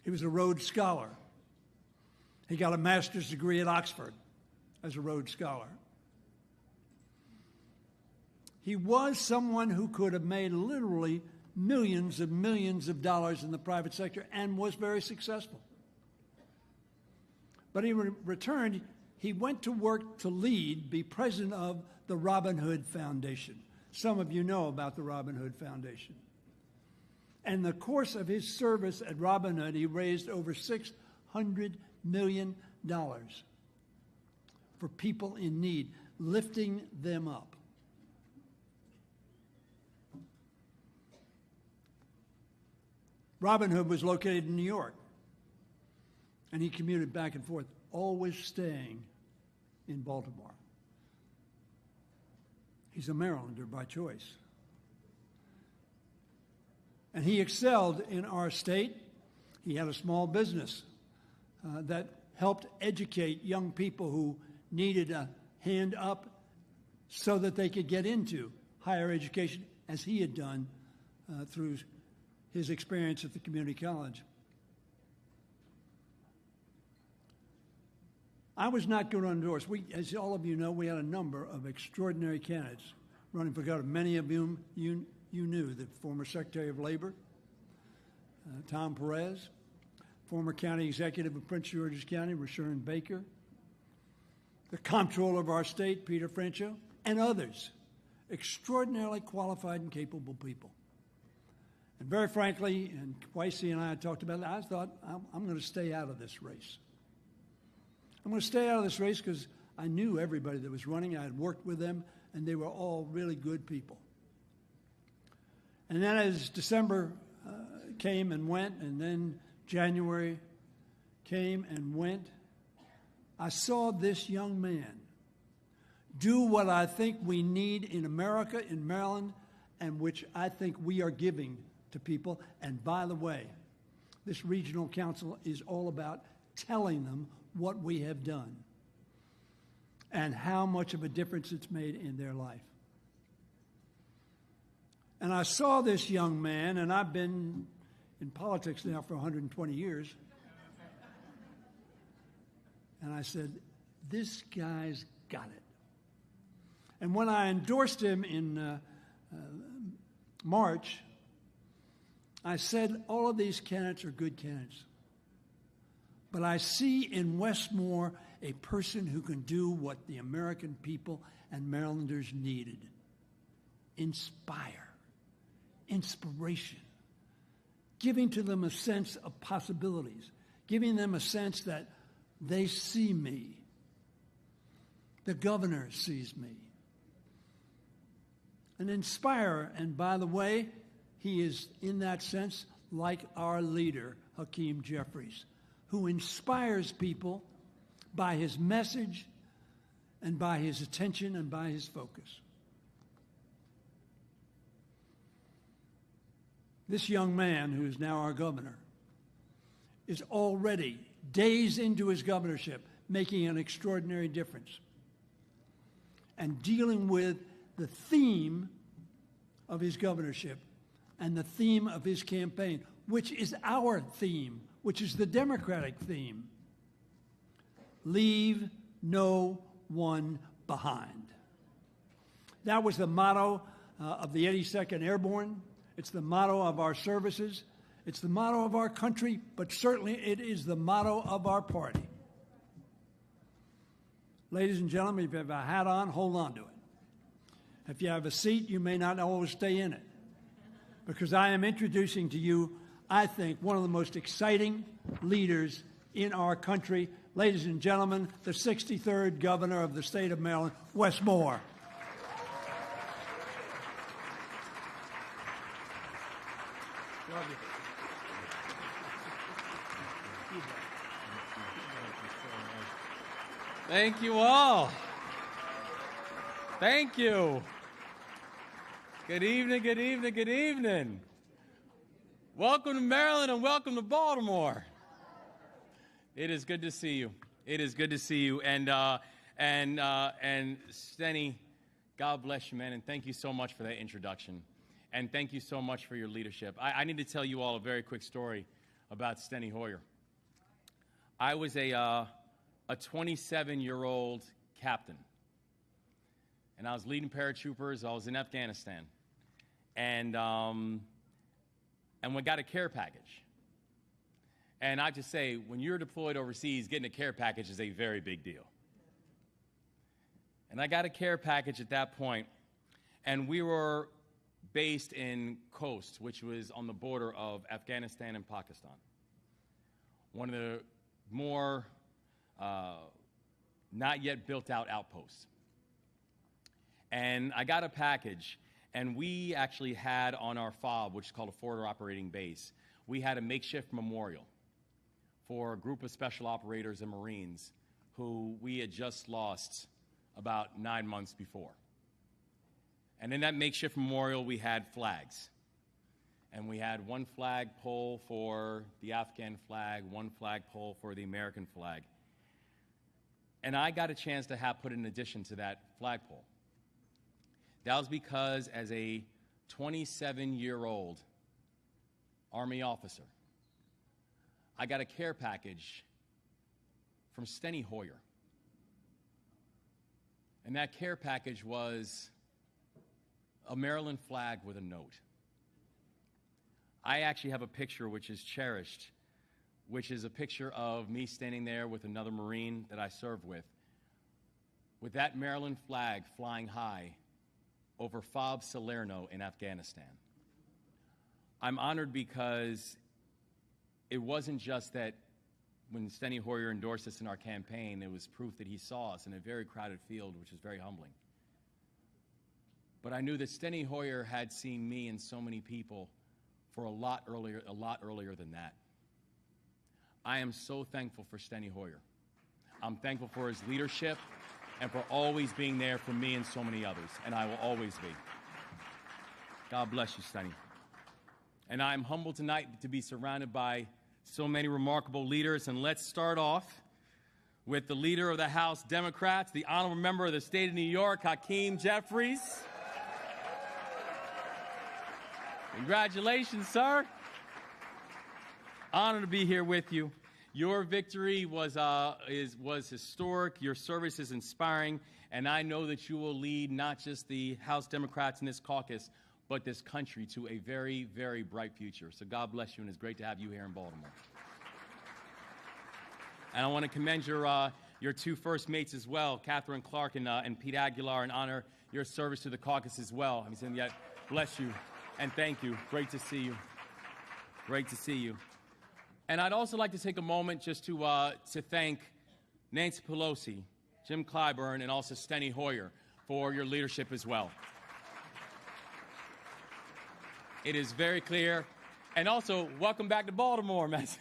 He was a Rhodes Scholar. He got a master's degree at Oxford as a Rhodes Scholar. He was someone who could have made literally millions and millions of dollars in the private sector and was very successful. But he returned, he went to work to be president of the Robin Hood Foundation. Some of you know about the Robin Hood Foundation. And in the course of his service at Robin Hood, he raised over $600 million for people in need, lifting them up. Robin Hood was located in New York, and he commuted back and forth, always staying in Baltimore. He's a Marylander by choice. And he excelled in our state. He had a small business that helped educate young people who needed a hand up so that they could get into higher education, as he had done through his experience at the community college. I was not going to endorse. As all of you know, we had a number of extraordinary candidates running for governor. Many of whom you knew: the former Secretary of Labor, Tom Perez, former county executive of Prince George's County, Rashawn Baker, the comptroller of our state, Peter Francho, and others, extraordinarily qualified and capable people. And very frankly, and Weissy and I had talked about it, I thought, I'm going to stay out of this race. I'm going to stay out of this race because I knew everybody that was running. I had worked with them, and they were all really good people. And then as December came and went, and then January came and went, I saw this young man do what I think we need in America, in Maryland, and which I think we are giving to people. And by the way, this regional council is all about telling them what we have done and how much of a difference it's made in their life. And I saw this young man, and I've been in politics now for 120 years, and I said, this guy's got it. And when I endorsed him in March, I said, all of these candidates are good candidates. But I see in Westmore a person who can do what the American people and Marylanders needed. Inspire, inspiration, giving to them a sense of possibilities, giving them a sense that they see me. The governor sees me. An inspirer, and by the way, he is, in that sense, like our leader, Hakeem Jeffries, who inspires people by his message and by his attention and by his focus. This young man, who is now our governor, is already, days into his governorship, making an extraordinary difference and dealing with the theme of his governorship and the theme of his campaign, which is our theme, which is the Democratic theme. Leave no one behind. That was the motto of the 82nd Airborne. It's the motto of our services. It's the motto of our country, but certainly it is the motto of our party. Ladies and gentlemen, if you have a hat on, hold on to it. If you have a seat, you may not always stay in it, because I am introducing to you, I think, one of the most exciting leaders in our country. Ladies and gentlemen, the 63rd governor of the state of Maryland, Wes Moore. Thank you all. Thank you. Good evening, good evening, good evening. Welcome to Maryland and welcome to Baltimore. It is good to see you. It is good to see you. And Steny, God bless you, man, and thank you so much for that introduction. And thank you so much for your leadership. I need to tell you all a very quick story. about Steny Hoyer. I was a 27-year-old captain, and I was leading paratroopers. I was in Afghanistan, and we got a care package. And I just say, when you're deployed overseas, getting a care package is a very big deal. And I got a care package at that point, and we were based in Caucus, which was on the border of Afghanistan and Pakistan. One of the more not yet built out outposts. And I got a package, and we actually had on our FOB, which is called a forward operating base, we had a makeshift memorial for a group of special operators and Marines who we had just lost about 9 months before. And in that makeshift memorial, we had flags. And we had one flagpole for the Afghan flag, one flagpole for the American flag. And I got a chance to have put an addition to that flagpole. That was because as a 27-year-old Army officer, I got a care package from Steny Hoyer. And that care package was a Maryland flag with a note. I actually have a picture which is cherished, which is a picture of me standing there with another Marine that I served with that Maryland flag flying high over FOB Salerno in Afghanistan. I'm honored because it wasn't just that when Steny Hoyer endorsed us in our campaign, it was proof that he saw us in a very crowded field, which was very humbling. But I knew that Steny Hoyer had seen me and so many people for a lot earlier than that. I am so thankful for Steny Hoyer. I'm thankful for his leadership and for always being there for me and so many others, and I will always be. God bless you, Steny. And I'm humbled tonight to be surrounded by so many remarkable leaders, and let's start off with the leader of the House Democrats, the honorable member of the state of New York, Hakeem Jeffries. Congratulations, sir. Honored to be here with you. Your victory was historic. Your service is inspiring, and I know that you will lead not just the House Democrats in this caucus, but this country to a very, very bright future. So God bless you, and it's great to have you here in Baltimore. And I want to commend your two first mates as well, Catherine Clark and Pete Aguilar, and honor your service to the caucus as well. I'm saying, bless you, and thank you. Great to see you. Great to see you. And I'd also like to take a moment just to thank Nancy Pelosi, Jim Clyburn, and also Steny Hoyer for your leadership as well. It is very clear. And also, welcome back to Baltimore, Matt.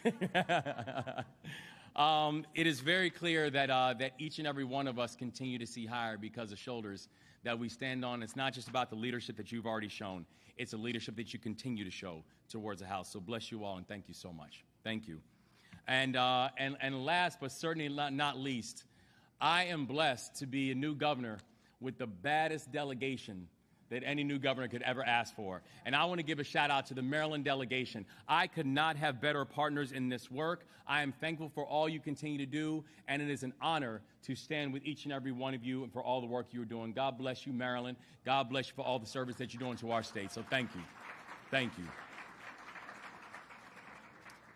It is very clear that each and every one of us continue to see higher because of shoulders that we stand on. It's not just about the leadership that you've already shown. It's a leadership that you continue to show towards the House. So bless you all, and thank you so much. Thank you. And last but certainly not least, I am blessed to be a new governor with the baddest delegation that any new governor could ever ask for. And I want to give a shout out to the Maryland delegation. I could not have better partners in this work. I am thankful for all you continue to do, and it is an honor to stand with each and every one of you and for all the work you're doing. God bless you, Maryland. God bless you for all the service that you're doing to our state. So thank you. Thank you.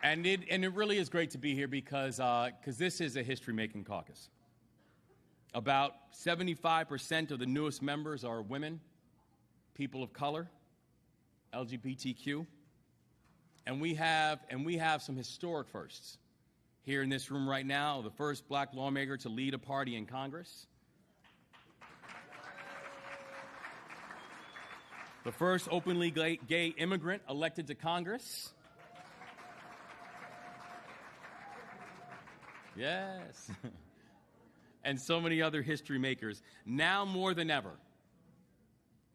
And it really is great to be here because this is a history-making caucus. About 75% of the newest members are women, people of color, LGBTQ, and we have some historic firsts here in this room right now. The first black lawmaker to lead a party in Congress, the first openly gay immigrant elected to Congress. Yes. And so many other history makers. Now more than ever,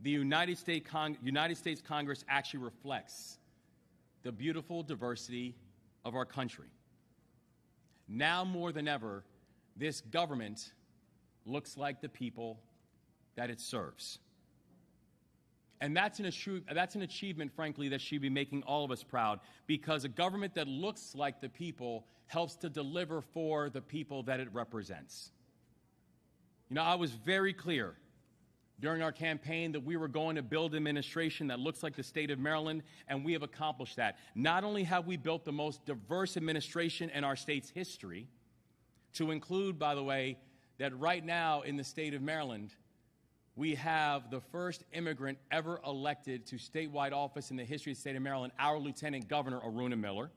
the United States Congress actually reflects the beautiful diversity of our country. Now more than ever, this government looks like the people that it serves. And that's an achievement, frankly, that should be making all of us proud, because a government that looks like the people helps to deliver for the people that it represents. You know, I was very clear during our campaign that we were going to build an administration that looks like the state of Maryland, and we have accomplished that. Not only have we built the most diverse administration in our state's history, to include, by the way, that right now in the state of Maryland, we have the first immigrant ever elected to statewide office in the history of the state of Maryland, our Lieutenant Governor, Aruna Miller,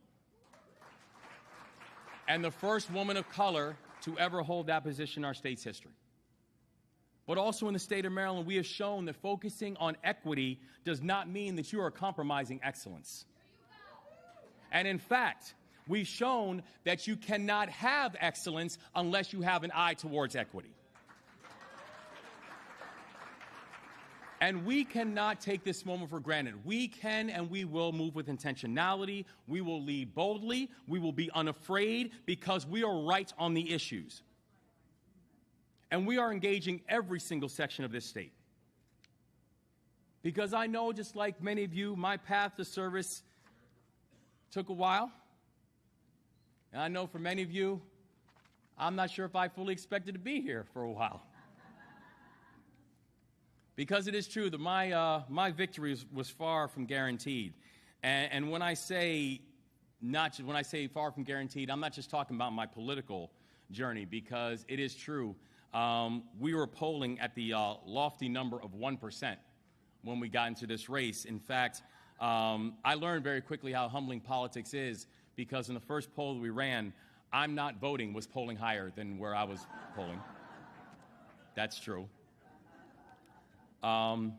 and the first woman of color to ever hold that position in our state's history. But also in the state of Maryland, we have shown that focusing on equity does not mean that you are compromising excellence. And in fact, we've shown that you cannot have excellence unless you have an eye towards equity. And we cannot take this moment for granted. We can and we will move with intentionality. We will lead boldly. We will be unafraid because we are right on the issues. And we are engaging every single section of this state. Because I know, just like many of you, my path to service took a while. And I know for many of you, I'm not sure if I fully expected to be here for a while. Because it is true that my victory was far from guaranteed. And when I say far from guaranteed, I'm not just talking about my political journey, because it is true. We were polling at the lofty number of 1% when we got into this race. In fact, I learned very quickly how humbling politics is, because in the first poll that we ran, I'm not voting was polling higher than where I was polling. That's true. But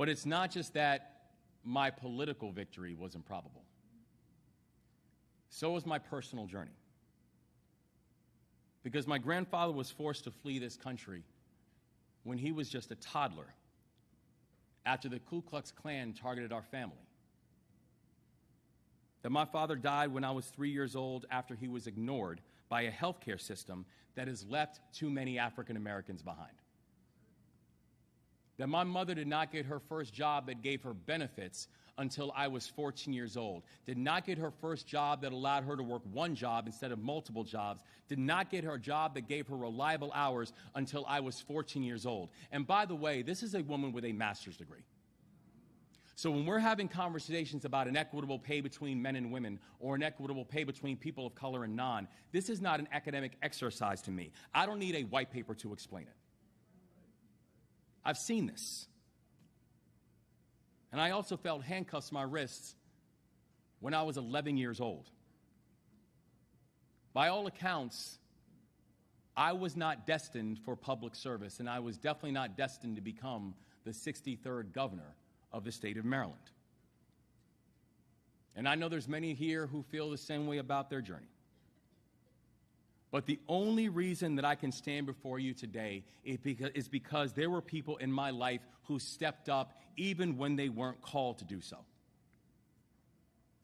it's not just that my political victory was improbable. So was my personal journey. Because my grandfather was forced to flee this country when he was just a toddler after the Ku Klux Klan targeted our family. That my father died when I was 3 years old after he was ignored by a healthcare system that has left too many African Americans behind. That my mother did not get her first job that gave her benefits until I was 14 years old. Did not get her first job that allowed her to work one job instead of multiple jobs. Did not get her job that gave her reliable hours until I was 14 years old. And by the way, this is a woman with a master's degree. So when we're having conversations about an equitable pay between men and women, or an equitable pay between people of color and non, this is not an academic exercise to me. I don't need a white paper to explain it. I've seen this. And I also felt handcuffs to my wrists when I was 11 years old. By all accounts, I was not destined for public service, and I was definitely not destined to become the 63rd governor of the state of Maryland. And I know there's many here who feel the same way about their journey. But the only reason that I can stand before you today is because there were people in my life who stepped up even when they weren't called to do so.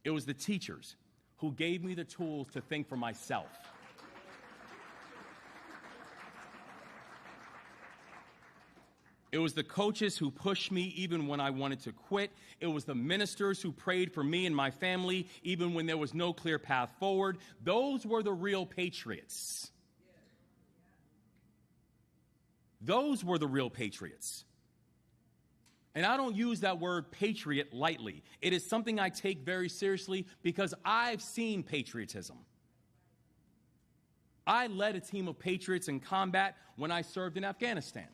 It was the teachers who gave me the tools to think for myself. It was the coaches who pushed me even when I wanted to quit. It was the ministers who prayed for me and my family even when there was no clear path forward. Those were the real patriots. Those were the real patriots. And I don't use that word patriot lightly. It is something I take very seriously because I've seen patriotism. I led a team of patriots in combat when I served in Afghanistan.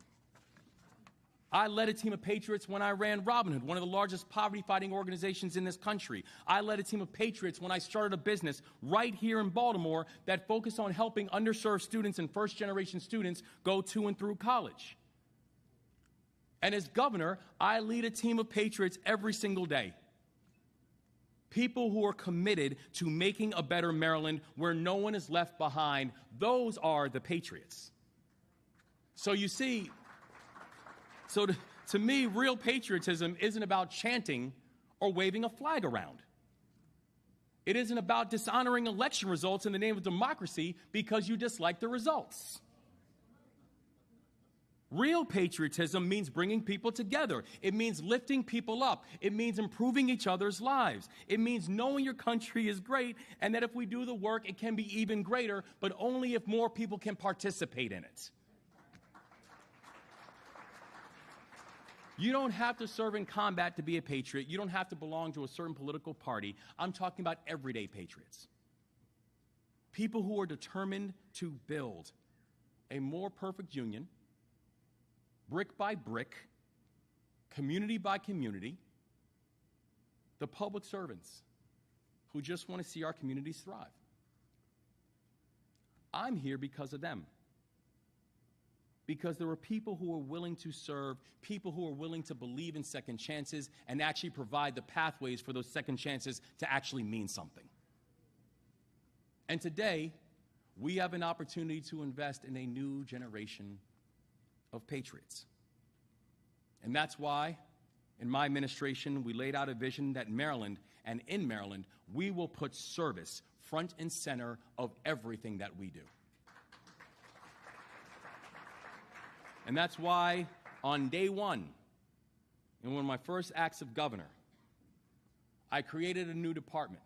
I led a team of patriots when I ran Robin Hood, one of the largest poverty-fighting organizations in this country. I led a team of patriots when I started a business right here in Baltimore that focused on helping underserved students and first-generation students go to and through college. And as governor, I lead a team of patriots every single day. People who are committed to making a better Maryland where no one is left behind. Those are the patriots. So you see, to me, real patriotism isn't about chanting or waving a flag around. It isn't about dishonoring election results in the name of democracy because you dislike the results. Real patriotism means bringing people together. It means lifting people up. It means improving each other's lives. It means knowing your country is great and that if we do the work, it can be even greater, but only if more people can participate in it. You don't have to serve in combat to be a patriot. You don't have to belong to a certain political party. I'm talking about everyday patriots. People who are determined to build a more perfect union, brick by brick, community by community, the public servants who just want to see our communities thrive. I'm here because of them. Because there are people who are willing to serve, people who are willing to believe in second chances and actually provide the pathways for those second chances to actually mean something. And today, we have an opportunity to invest in a new generation of patriots. And that's why, in my administration, we laid out a vision that Maryland, and in Maryland, we will put service front and center of everything that we do. And that's why, on day one, in one of my first acts of governor, I created a new department,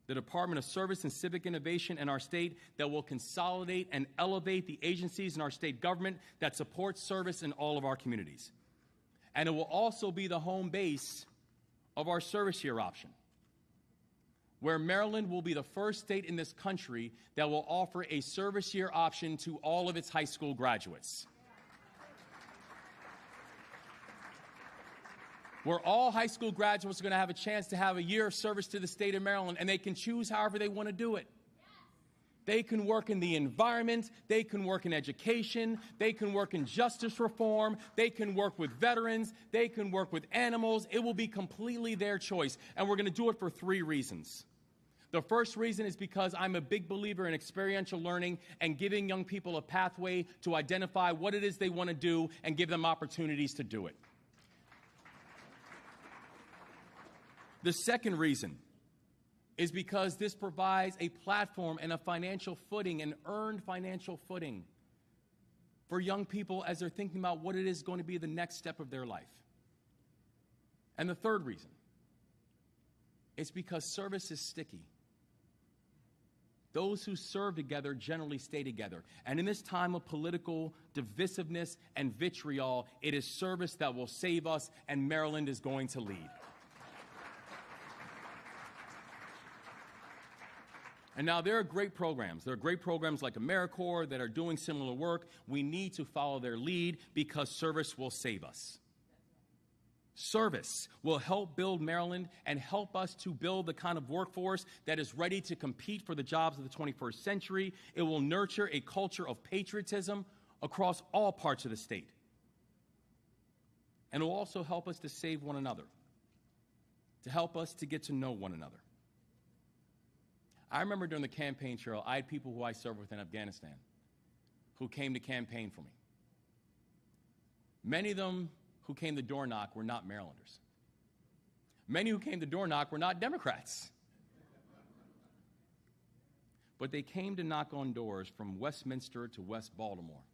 the Department of Service and Civic Innovation in our state, that will consolidate and elevate the agencies in our state government that support service in all of our communities. And it will also be the home base of our service year option, where Maryland will be the first state in this country that will offer a service year option to all of its high school graduates. Where all high school graduates are going to have a chance to have a year of service to the state of Maryland, and they can choose however they want to do it. They can work in the environment, they can work in education, they can work in justice reform, they can work with veterans, they can work with animals. It will be completely their choice, and we're going to do it for 3 reasons. The first reason is because I'm a big believer in experiential learning and giving young people a pathway to identify what it is they want to do and give them opportunities to do it. The second reason is because this provides a platform and a financial footing, an earned financial footing for young people as they're thinking about what it is going to be the next step of their life. And the third reason is because service is sticky. Those who serve together generally stay together. And in this time of political divisiveness and vitriol, it is service that will save us, and Maryland is going to lead. And now there are great programs. There are great programs like AmeriCorps that are doing similar work. We need to follow their lead because service will save us. Service will help build Maryland and help us to build the kind of workforce that is ready to compete for the jobs of the 21st century. It will nurture a culture of patriotism across all parts of the state. And it will also help us to save one another, to help us to get to know one another. I remember during the campaign trail, I had people who I served with in Afghanistan who came to campaign for me. Many of them who came to door knock were not Marylanders. Many who came to door knock were not Democrats. But they came to knock on doors from Westminster to West Baltimore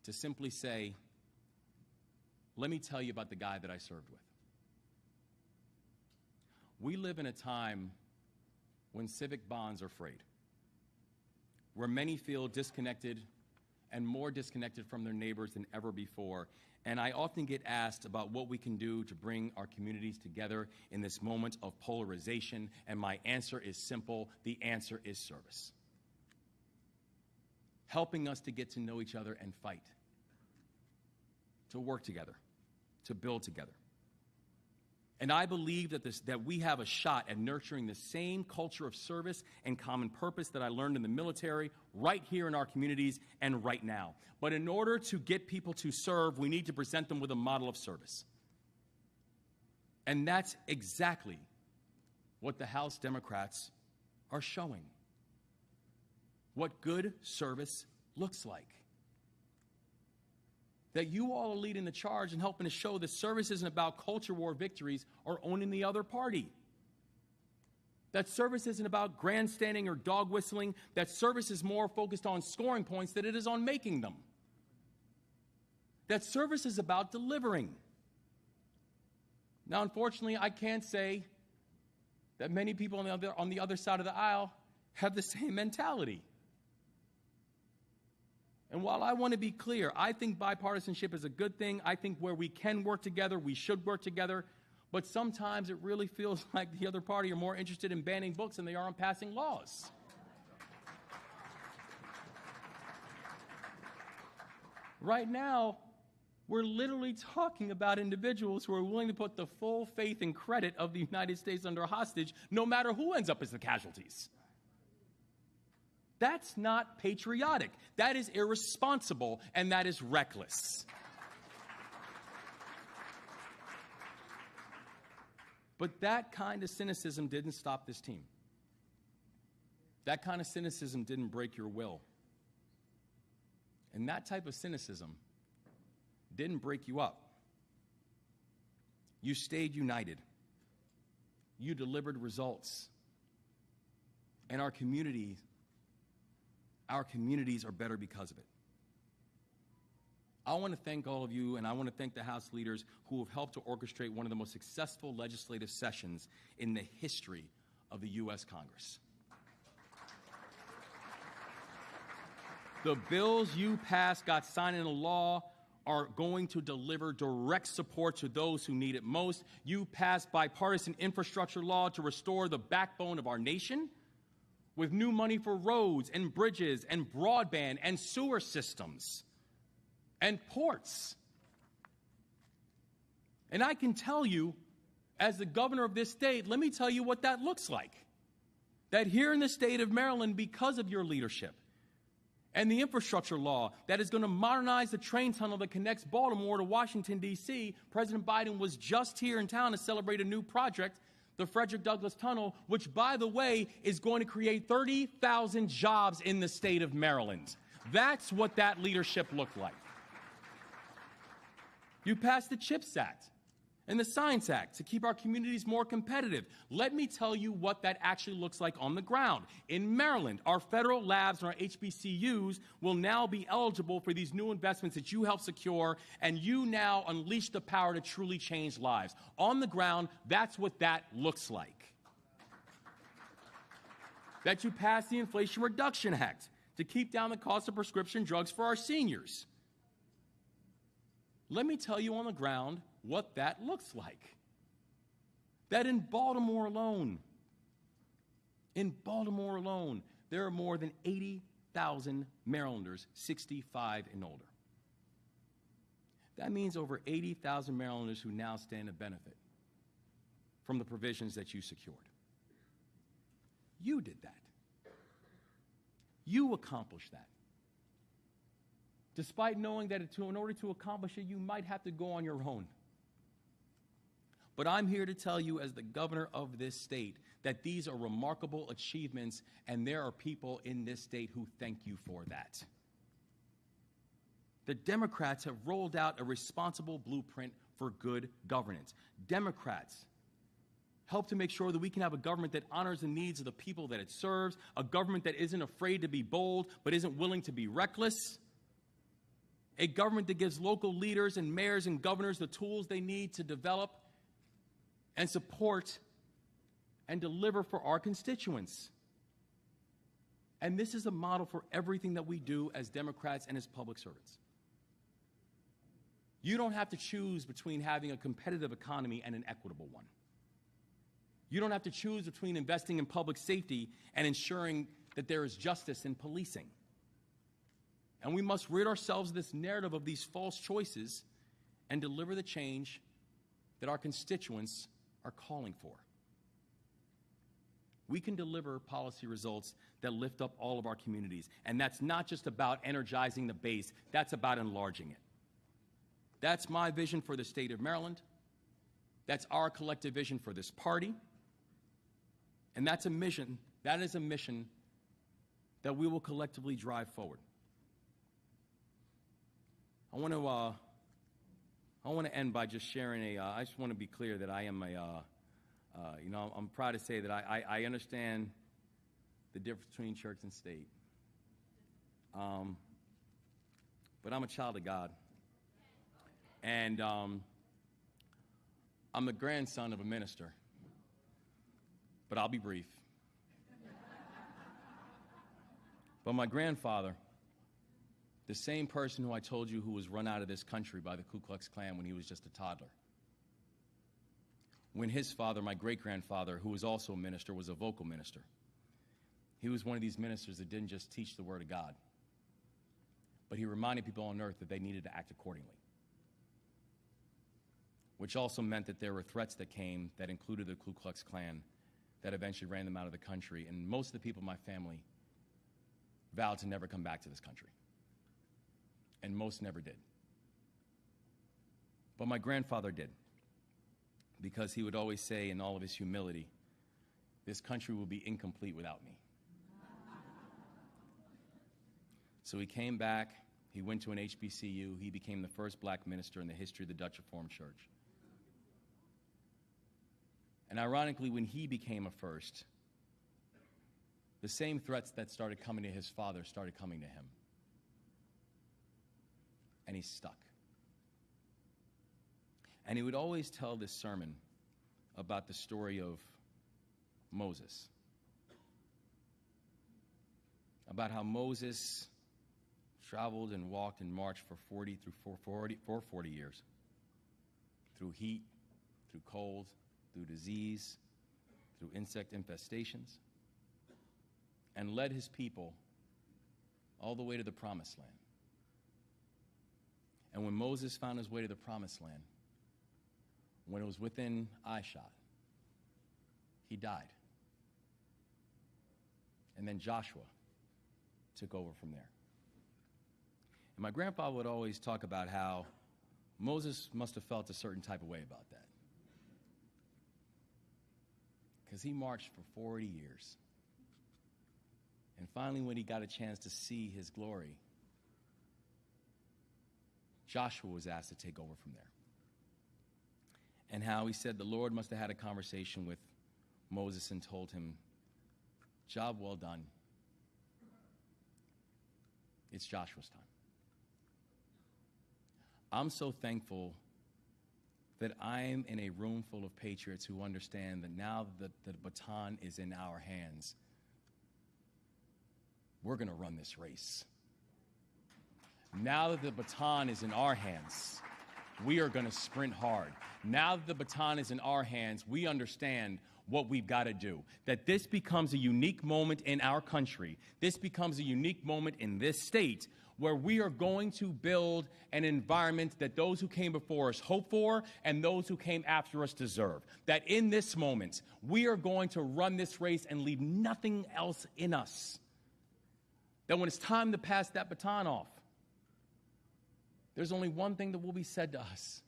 to simply say, let me tell you about the guy that I served with. We live in a time when civic bonds are frayed, where many feel disconnected and more disconnected from their neighbors than ever before. And I often get asked about what we can do to bring our communities together in this moment of polarization, and my answer is simple. The answer is service. Helping us to get to know each other and fight, to work together, to build together. And I believe that we have a shot at nurturing the same culture of service and common purpose that I learned in the military right here in our communities and right now. But in order to get people to serve, we need to present them with a model of service. And that's exactly what the House Democrats are showing. What good service looks like. That you all are leading the charge and helping to show that service isn't about culture war victories or owning the other party. That service isn't about grandstanding or dog whistling. That service is more focused on scoring points than it is on making them. that service is about delivering. Now, unfortunately, I can't say that many people on the other side of the aisle have the same mentality. And while I want to be clear, I think bipartisanship is a good thing. I think where we can work together, we should work together. But sometimes it really feels like the other party are more interested in banning books than they are in passing laws. Right now, we're literally talking about individuals who are willing to put the full faith and credit of the United States under hostage, no matter who ends up as the casualties. That's not patriotic. That is irresponsible, and that is reckless. But that kind of cynicism didn't stop this team. That kind of cynicism didn't break your will. And that type of cynicism didn't break you up. You stayed united. You delivered results. And our communities are better because of it. I want to thank all of you, and I want to thank the House leaders who have helped to orchestrate one of the most successful legislative sessions in the history of the U.S. Congress. The bills you passed got signed into law are going to deliver direct support to those who need it most. You passed bipartisan infrastructure law to restore the backbone of our nation with new money for roads and bridges and broadband and sewer systems and ports. And I can tell you, as the governor of this state, let me tell you what that looks like. That here in the state of Maryland, because of your leadership and the infrastructure law that is going to modernize the train tunnel that connects Baltimore to Washington, D.C., President Biden was just here in town to celebrate a new project, the Frederick Douglass Tunnel, which, by the way, is going to create 30,000 jobs in the state of Maryland. That's what that leadership looked like. You passed the CHIPS Act and the Science Act to keep our communities more competitive. Let me tell you what that actually looks like on the ground. In Maryland, our federal labs and our HBCUs will now be eligible for these new investments that you helped secure, and you now unleash the power to truly change lives. On the ground, that's what that looks like. That you passed the Inflation Reduction Act to keep down the cost of prescription drugs for our seniors. Let me tell you on the ground what that looks like. That in Baltimore alone, there are more than 80,000 Marylanders 65 and older. That means over 80,000 Marylanders who now stand to benefit from the provisions that you secured. You did that. You accomplished that. Despite knowing that in order to accomplish it, you might have to go on your own. But I'm here to tell you, as the governor of this state, that these are remarkable achievements, and there are people in this state who thank you for that. The Democrats have rolled out a responsible blueprint for good governance. Democrats help to make sure that we can have a government that honors the needs of the people that it serves, a government that isn't afraid to be bold but isn't willing to be reckless, a government that gives local leaders and mayors and governors the tools they need to develop and support and deliver for our constituents. And this is a model for everything that we do as Democrats and as public servants. You don't have to choose between having a competitive economy and an equitable one. You don't have to choose between investing in public safety and ensuring that there is justice in policing. And we must rid ourselves of this narrative of these false choices and deliver the change that our constituents are calling for. We can deliver policy results that lift up all of our communities. And that's not just about energizing the base, that's about enlarging it. That's my vision for the state of Maryland. That's our collective vision for this party. And that is a mission that we will collectively drive forward. I want to end by just sharing I just want to be clear that I am I'm proud to say that I understand the difference between church and state. But I'm a child of God. And I'm the grandson of a minister, but I'll be brief. But my grandfather, the same person who I told you who was run out of this country by the Ku Klux Klan when he was just a toddler, when his father, my great-grandfather, who was also a minister, was a vocal minister, he was one of these ministers that didn't just teach the Word of God, but he reminded people on earth that they needed to act accordingly, which also meant that there were threats that came that included the Ku Klux Klan that eventually ran them out of the country. And most of the people in my family vowed to never come back to this country. And most never did. But my grandfather did, because he would always say in all of his humility, this country will be incomplete without me. So he came back, he went to an HBCU, he became the first black minister in the history of the Dutch Reformed Church. And ironically, when he became a first, the same threats that started coming to his father started coming to him. And he's stuck. And he would always tell this sermon about the story of Moses. About how Moses traveled and walked and marched for 40 years. Through heat, through cold, through disease, through insect infestations, and led his people all the way to the Promised Land. And when Moses found his way to the Promised Land, when it was within eyeshot, he died. And then Joshua took over from there. And my grandpa would always talk about how Moses must have felt a certain type of way about that, because he marched for 40 years. And finally, when he got a chance to see his glory, Joshua was asked to take over from there. And how he said the Lord must have had a conversation with Moses and told him, job well done. It's Joshua's time. I'm so thankful that I'm in a room full of patriots who understand that now that the baton is in our hands, we're going to run this race. Now that the baton is in our hands, we are going to sprint hard. Now that the baton is in our hands, we understand what we've got to do. That this becomes a unique moment in our country. This becomes a unique moment in this state where we are going to build an environment that those who came before us hope for and those who came after us deserve. That in this moment, we are going to run this race and leave nothing else in us. That when it's time to pass that baton off, there's only one thing that will be said to us.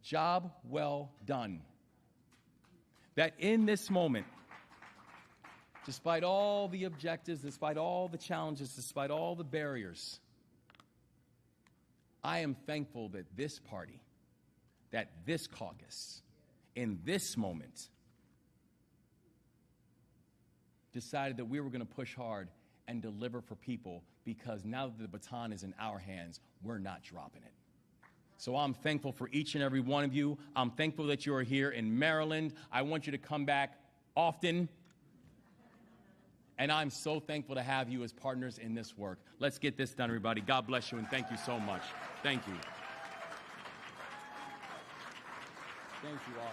Job well done. That in this moment, despite all the objectives, despite all the challenges, despite all the barriers, I am thankful that this party, that this caucus, in this moment, decided that we were going to push hard and deliver for people, because now that the baton is in our hands, we're not dropping it. So I'm thankful for each and every one of you. I'm thankful that you are here in Maryland. I want you to come back often. And I'm so thankful to have you as partners in this work. Let's get this done, everybody. God bless you, and thank you so much. Thank you. Thank you all.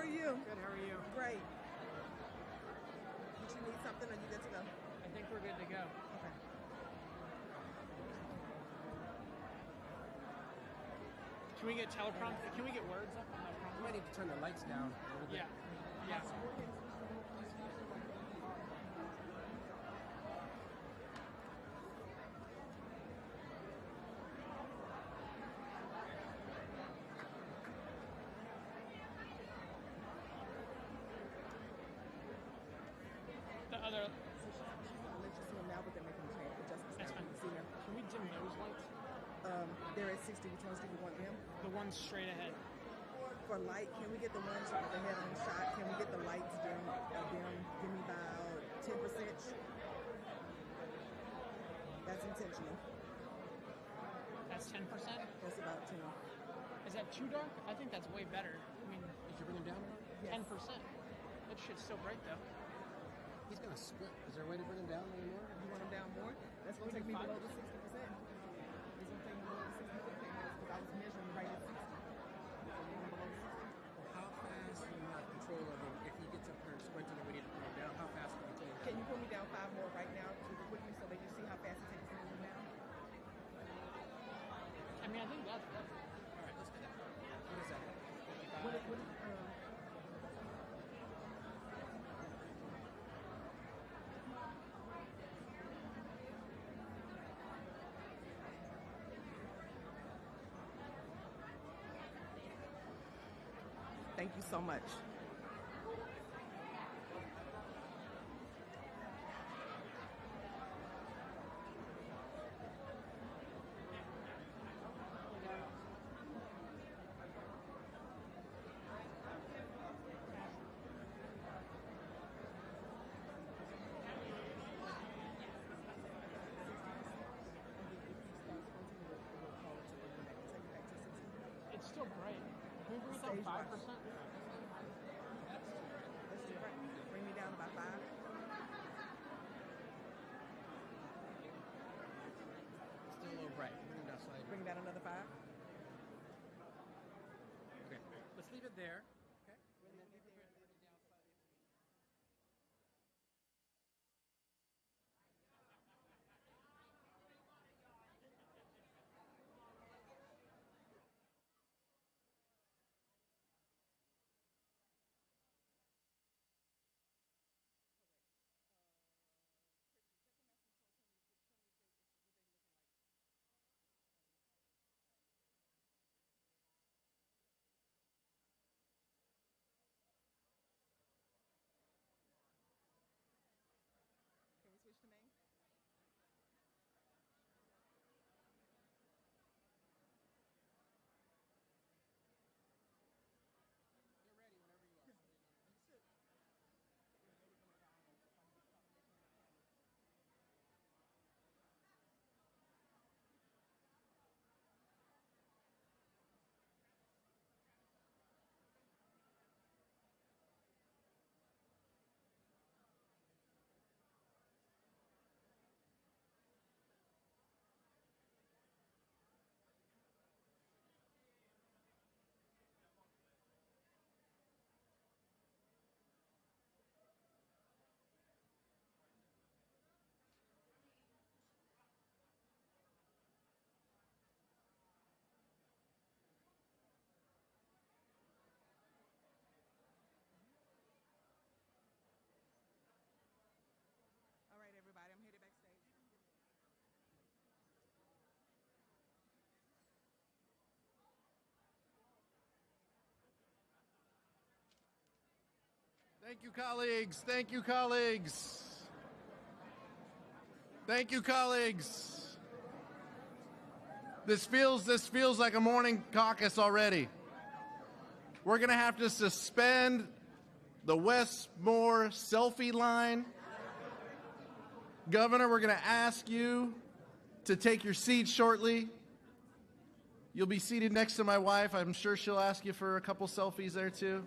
are you? Good, how are you? Great. Did you need something or you good to go? I think we're good to go. Okay. Can we get teleprompter? Can we get words up on the prompter? You might need to turn the lights down a little bit. Yeah. Yeah. The other. So she's gonna let you see them now, but they're making the change adjustments. That's now. fine. You see them? Can we dim those lights? They're at 60. Which ones do you want them? The ones straight ahead. For light, can we get the ones with the head on shot? Can we get the lights dim give me about 10%? That's intentional. That's 10%. That's about 10. Is that too dark? I think that's way better. I mean, Did you bring him down? Yes. 10%. That shit's so bright though. He's gonna split. Is there a way to bring him down anymore? You want them down more? That's gonna take me below the 60%. It's gonna take me below the 60% because I was measuring right at 60. So you want them below 60? How fast do you have control of him? If he gets up there and sprinting and we need to bring him down, how fast can you pull him down? Can you pull me down 5 more right now quickly so that you see how fast it takes me to move down? I mean, I think that's All right, let's do that. What is that? 55? What is, Thank you so much. it's still bright. Can we bring it down Stage 5%? watch. Let's do it. Bring me down about 5. Still a little bright. Bring him down slightly. Bring down another 5. Okay. Let's leave it there. Can we switch to main? You're ready whenever you are. All right, everybody, I'm headed backstage. Thank you, colleagues. Thank you, colleagues. Thank you, colleagues. This feels like a morning caucus already. We're going to have to suspend the Westmore selfie line. Governor, we're going to ask you to take your seat shortly. You'll be seated next to my wife. I'm sure she'll ask you for a couple selfies there too.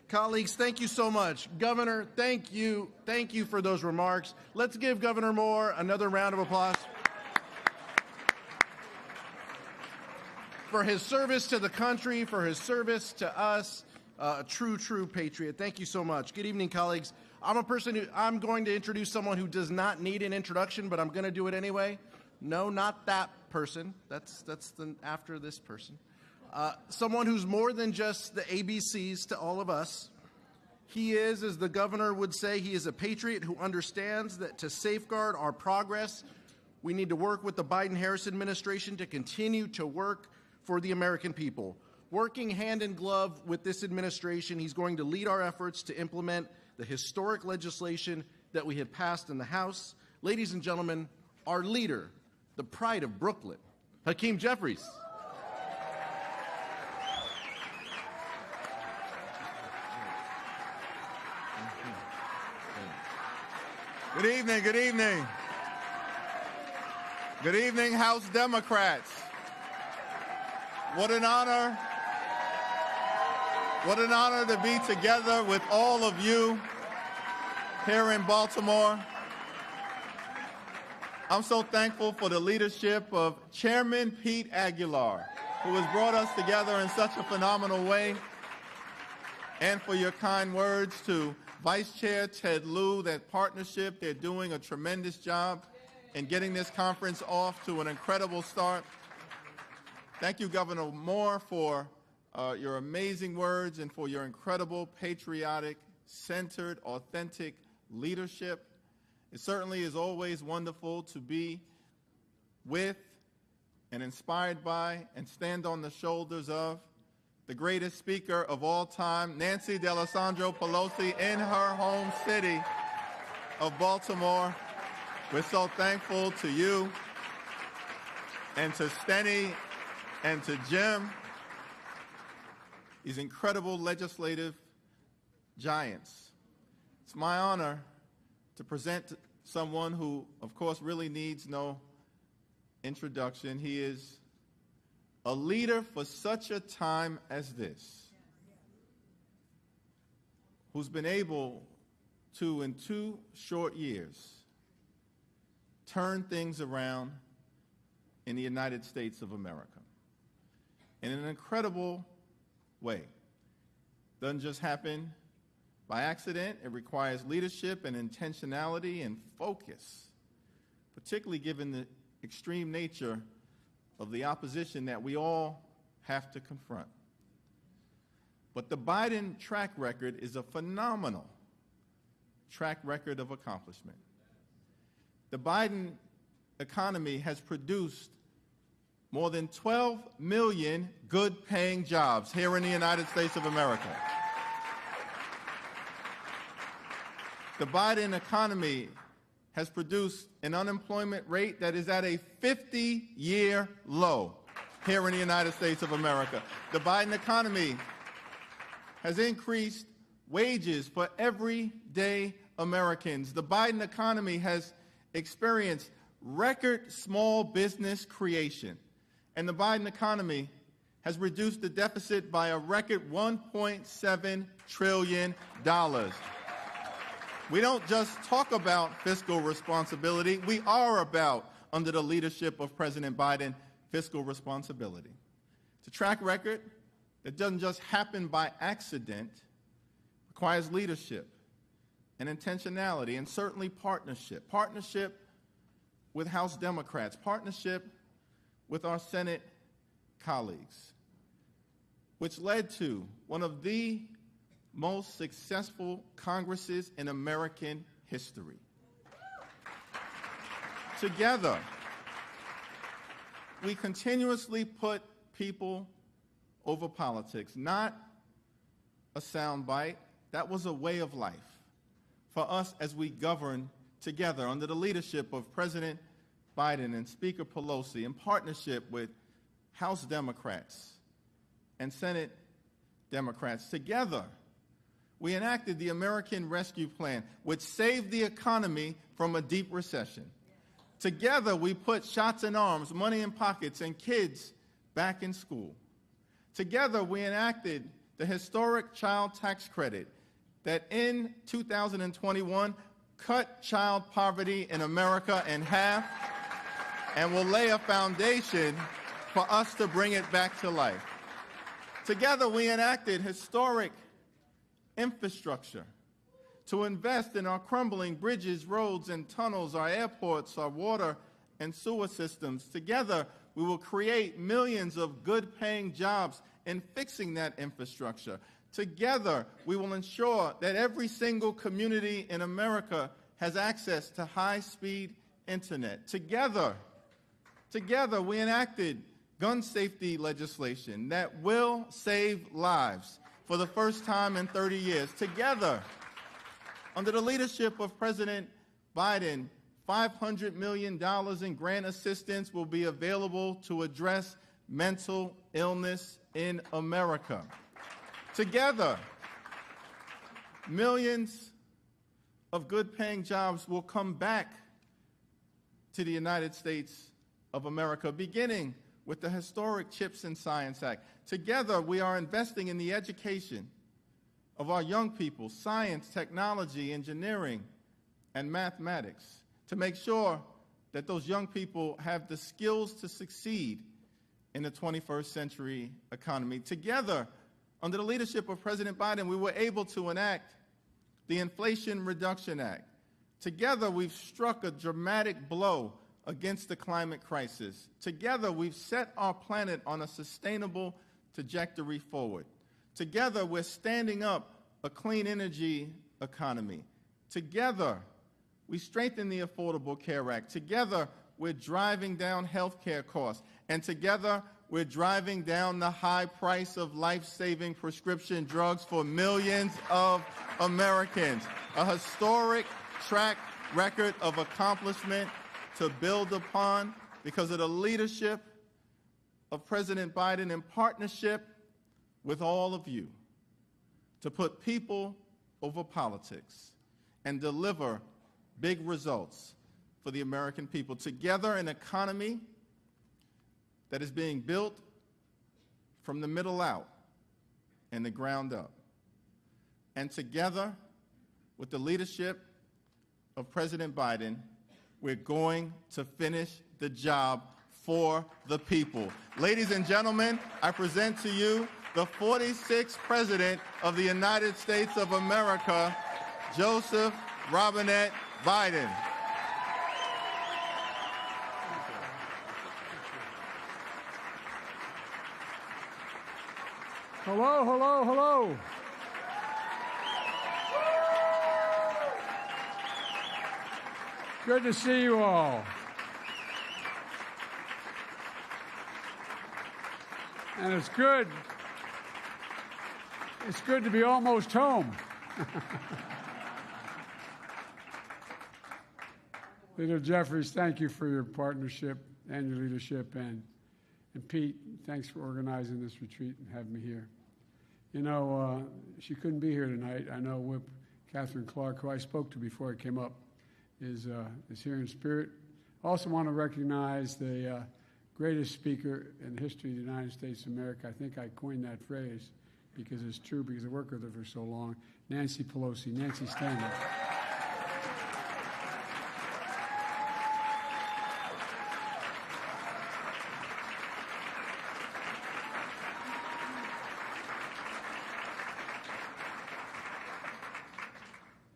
Colleagues, thank you so much. Governor, thank you. Thank you for those remarks. Let's give Governor Moore another round of applause. for his service to the country, for his service to us. A true, true patriot. Thank you so much. Good evening, colleagues. I'm going to introduce someone who does not need an introduction, but I'm going to do it anyway. No, not that person. That's after this person. Someone who's more than just the ABCs to all of us. He is, as the governor would say, he is a patriot who understands that to safeguard our progress, we need to work with the Biden-Harris administration to continue to work for the American people. Working hand in glove with this administration, he's going to lead our efforts to implement the historic legislation that we have passed in the House. Ladies and gentlemen, our leader, the pride of Brooklyn, Hakeem Jeffries. Good evening, good evening. Good evening, House Democrats. What an honor to be together with all of you here in Baltimore. I'm so thankful for the leadership of Chairman Pete Aguilar, who has brought us together in such a phenomenal way, and for your kind words to Vice Chair Ted Lieu. That partnership, they're doing a tremendous job in getting this conference off to an incredible start. Thank you, Governor Moore, for your amazing words and for your incredible, patriotic, centered, authentic leadership. It certainly is always wonderful to be with and inspired by and stand on the shoulders of the greatest speaker of all time, Nancy D'Alessandro Pelosi, in her home city of Baltimore. We're so thankful to you and to Steny and to Jim, these incredible legislative giants. It's my honor to present someone who, of course, really needs no introduction. He is a leader for such a time as this, who's been able to, in 2 short years, turn things around in the United States of America in an incredible way. Doesn't just happen by accident. It requires leadership and intentionality and focus, particularly given the extreme nature of the opposition that we all have to confront. But the Biden track record is a phenomenal track record of accomplishment. The Biden economy has produced more than 12 million good-paying jobs here in the United States of America. The Biden economy has produced an unemployment rate that is at a 50-year low here in the United States of America. The Biden economy has increased wages for everyday Americans. The Biden economy has experienced record small business creation. And the Biden economy has reduced the deficit by a record $1.7 trillion. We don't just talk about fiscal responsibility. We are about, under the leadership of President Biden, fiscal responsibility. It's a track record that doesn't just happen by accident, requires leadership and intentionality and certainly partnership. Partnership with House Democrats, partnership with our Senate colleagues, which led to one of the most successful Congresses in American history. Together, we continuously put people over politics, not a soundbite. That was a way of life for us as we govern together under the leadership of President Biden and Speaker Pelosi in partnership with House Democrats and Senate Democrats. Together, we enacted the American Rescue Plan, which saved the economy from a deep recession. Together, we put shots in arms, money in pockets, and kids back in school. Together, we enacted the historic child tax credit that in 2021 cut child poverty in America in half and will lay a foundation for us to bring it back to life. Together, we enacted historic infrastructure to invest in our crumbling bridges, roads, and tunnels, our airports, our water and sewer systems. Together, we will create millions of good-paying jobs in fixing that infrastructure. Together, we will ensure that every single community in America has access to high-speed internet. Together, we enacted gun safety legislation that will save lives for the first time in 30 years. Together, under the leadership of President Biden, $500 million in grant assistance will be available to address mental illness in America. Together, millions of good-paying jobs will come back to the United States of America, beginning with the historic CHIPS and Science Act. Together, we are investing in the education of our young people, science, technology, engineering, and mathematics, to make sure that those young people have the skills to succeed in the 21st century economy. Together, under the leadership of President Biden, we were able to enact the Inflation Reduction Act. Together, we've struck a dramatic blow against the climate crisis. Together, we've set our planet on a sustainable trajectory forward. Together, we're standing up a clean energy economy. Together, we strengthen the Affordable Care Act. Together, we're driving down health care costs. And together, we're driving down the high price of life-saving prescription drugs for millions of Americans. A historic track record of accomplishment to build upon because of the leadership of President Biden in partnership with all of you to put people over politics and deliver big results for the American people. Together, an economy that is being built from the middle out and the ground up. And together, with the leadership of President Biden, we're going to finish the job for the people. Ladies and gentlemen, I present to you the 46th President of the United States of America, Joseph Robinette Biden. Hello, hello, hello. Good to see you all. And it's good to be almost home. Leader Jeffries, thank you for your partnership and your leadership. And Pete, thanks for organizing this retreat and having me here. You know, she couldn't be here tonight. I know Whip Catherine Clark, who I spoke to before I came up, is here in spirit. I also want to recognize the greatest speaker in the history of the United States of America. I think I coined that phrase because it's true, because I worked with her for so long. Nancy Pelosi. Nancy, stand up.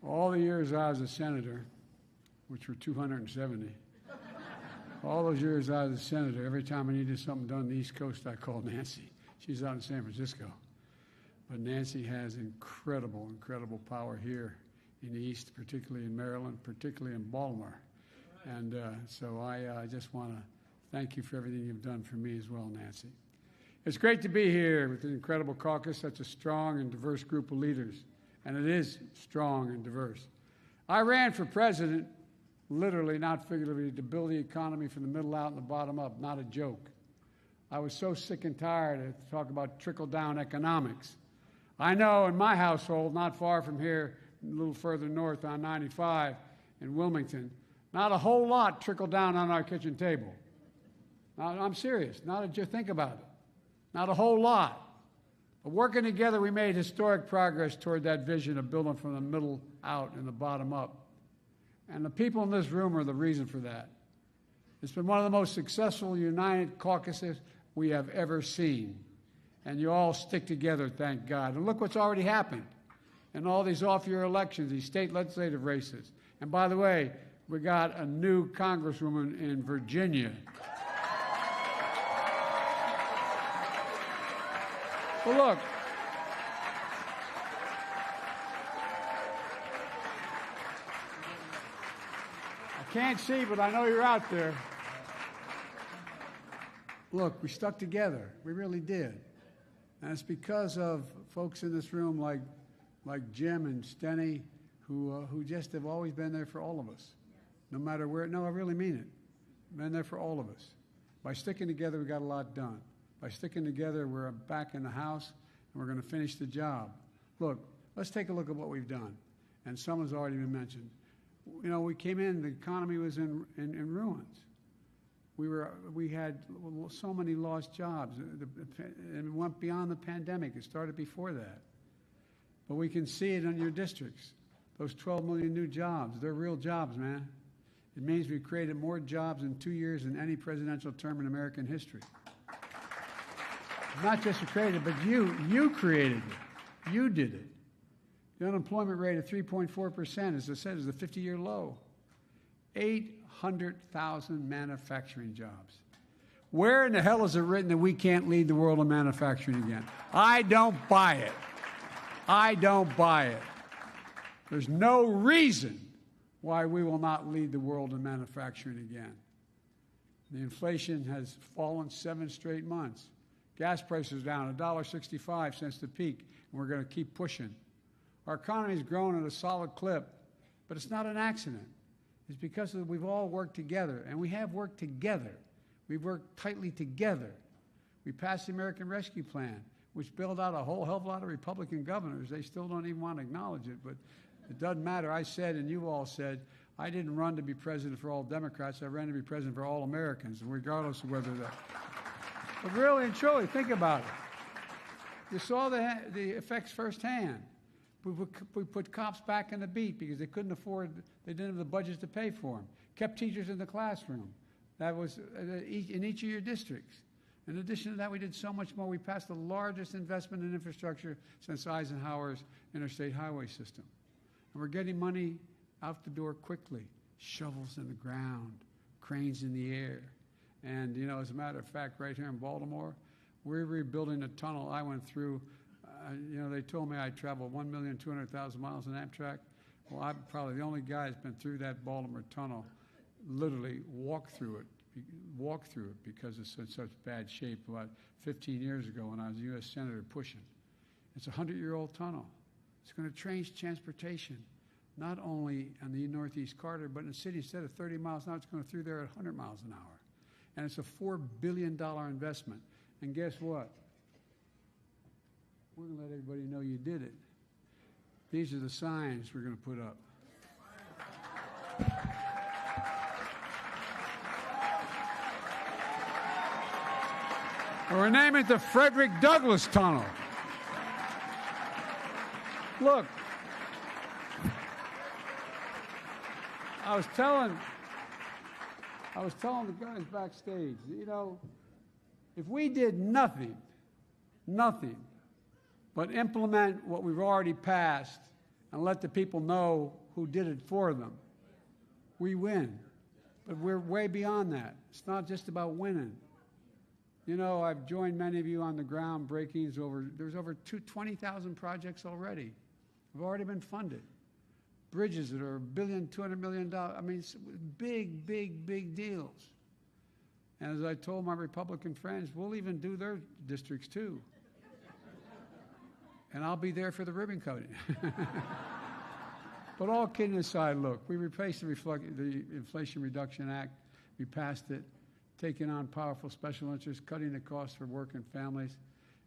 All the years I was a senator, which were 270, all those years I was a senator, every time I needed something done on the East Coast, I called Nancy. She's out in San Francisco. But Nancy has incredible, incredible power here in the East, particularly in Maryland, particularly in Baltimore. And so I just want to thank you for everything you've done for me as well, Nancy. It's great to be here with the incredible caucus, such a strong and diverse group of leaders. And it is strong and diverse. I ran for president, literally, not figuratively, to build the economy from the middle out and the bottom up, not a joke. I was so sick and tired to talk about trickle-down economics. I know in my household, not far from here, a little further north on 95 in Wilmington, not a whole lot trickled down on our kitchen table. Now, I'm serious. Just think about it. Not a whole lot. But working together, we made historic progress toward that vision of building from the middle out and the bottom up. And the people in this room are the reason for that. It's been one of the most successful united caucuses we have ever seen. And you all stick together, thank God. And look what's already happened in all these off-year elections, these state legislative races. And by the way, we got a new congresswoman in Virginia. Well, look, I can't see, but I know you're out there. Look, we stuck together. We really did. And it's because of folks in this room like Jim and Steny, who just have always been there for all of us, no matter where. No, I really mean it. Been there for all of us. By sticking together, we got a lot done. By sticking together, we're back in the House, and we're going to finish the job. Look, let's take a look at what we've done. And some has already been mentioned. You know, we came in, the economy was in ruins. We had so many lost jobs, and it went beyond the pandemic. It started before that. But we can see it in your districts. Those 12 million new jobs, they're real jobs, man. It means we created more jobs in 2 years than any presidential term in American history. Not just you created it, but you created it. You did it. The unemployment rate of 3.4%, as I said, is a 50-year low. 800,000 manufacturing jobs. Where in the hell is it written that we can't lead the world in manufacturing again? I don't buy it. I don't buy it. There's no reason why we will not lead the world in manufacturing again. The inflation has fallen 7 straight months. Gas prices down $1.65 since the peak, and we're going to keep pushing. Our economy has grown at a solid clip, but it's not an accident. It's because we've all worked together, and we have worked together. We've worked tightly together. We passed the American Rescue Plan, which bailed out a whole hell of a lot of Republican governors. They still don't even want to acknowledge it, but it doesn't matter. I said, and you all said, I didn't run to be president for all Democrats. I ran to be president for all Americans, regardless of whether that. But really and truly, think about it. You saw the effects firsthand. We put cops back on the beat because they couldn't afford, they didn't have the budgets to pay for them. Kept teachers in the classroom. That was in each of your districts. In addition to that, we did so much more. We passed the largest investment in infrastructure since Eisenhower's interstate highway system. And we're getting money out the door quickly. Shovels in the ground, cranes in the air. And, you know, as a matter of fact, right here in Baltimore, we're rebuilding a tunnel I went through. You know, they told me I traveled 1,200,000 miles in Amtrak. Well, I'm probably the only guy that's been through that Baltimore tunnel, literally walked through it because it's in such bad shape about 15 years ago when I was a U.S. Senator pushing. It's a 100-year-old tunnel. It's going to change transportation, not only on the Northeast Corridor, but in the city, instead of 30 miles an hour, it's going through there at 100 miles an hour. And it's a $4 billion investment. And guess what? We're going to let everybody know you did it. These are the signs we're going to put up. We're naming it the Frederick Douglass Tunnel. Look, I was telling the guys backstage, you know, if we did nothing but implement what we've already passed and let the people know who did it for them, we win. But we're way beyond that. It's not just about winning. You know, I've joined many of you on the groundbreakings. There's over 20,000 projects already. Have already been funded. Bridges that are $1 billion, $200 million. I mean, it's big deals. And as I told my Republican friends, we'll even do their districts too. And I'll be there for the ribbon cutting. But all kidding aside, look, we replaced the Inflation Reduction Act. We passed it, taking on powerful special interests, cutting the costs for working families,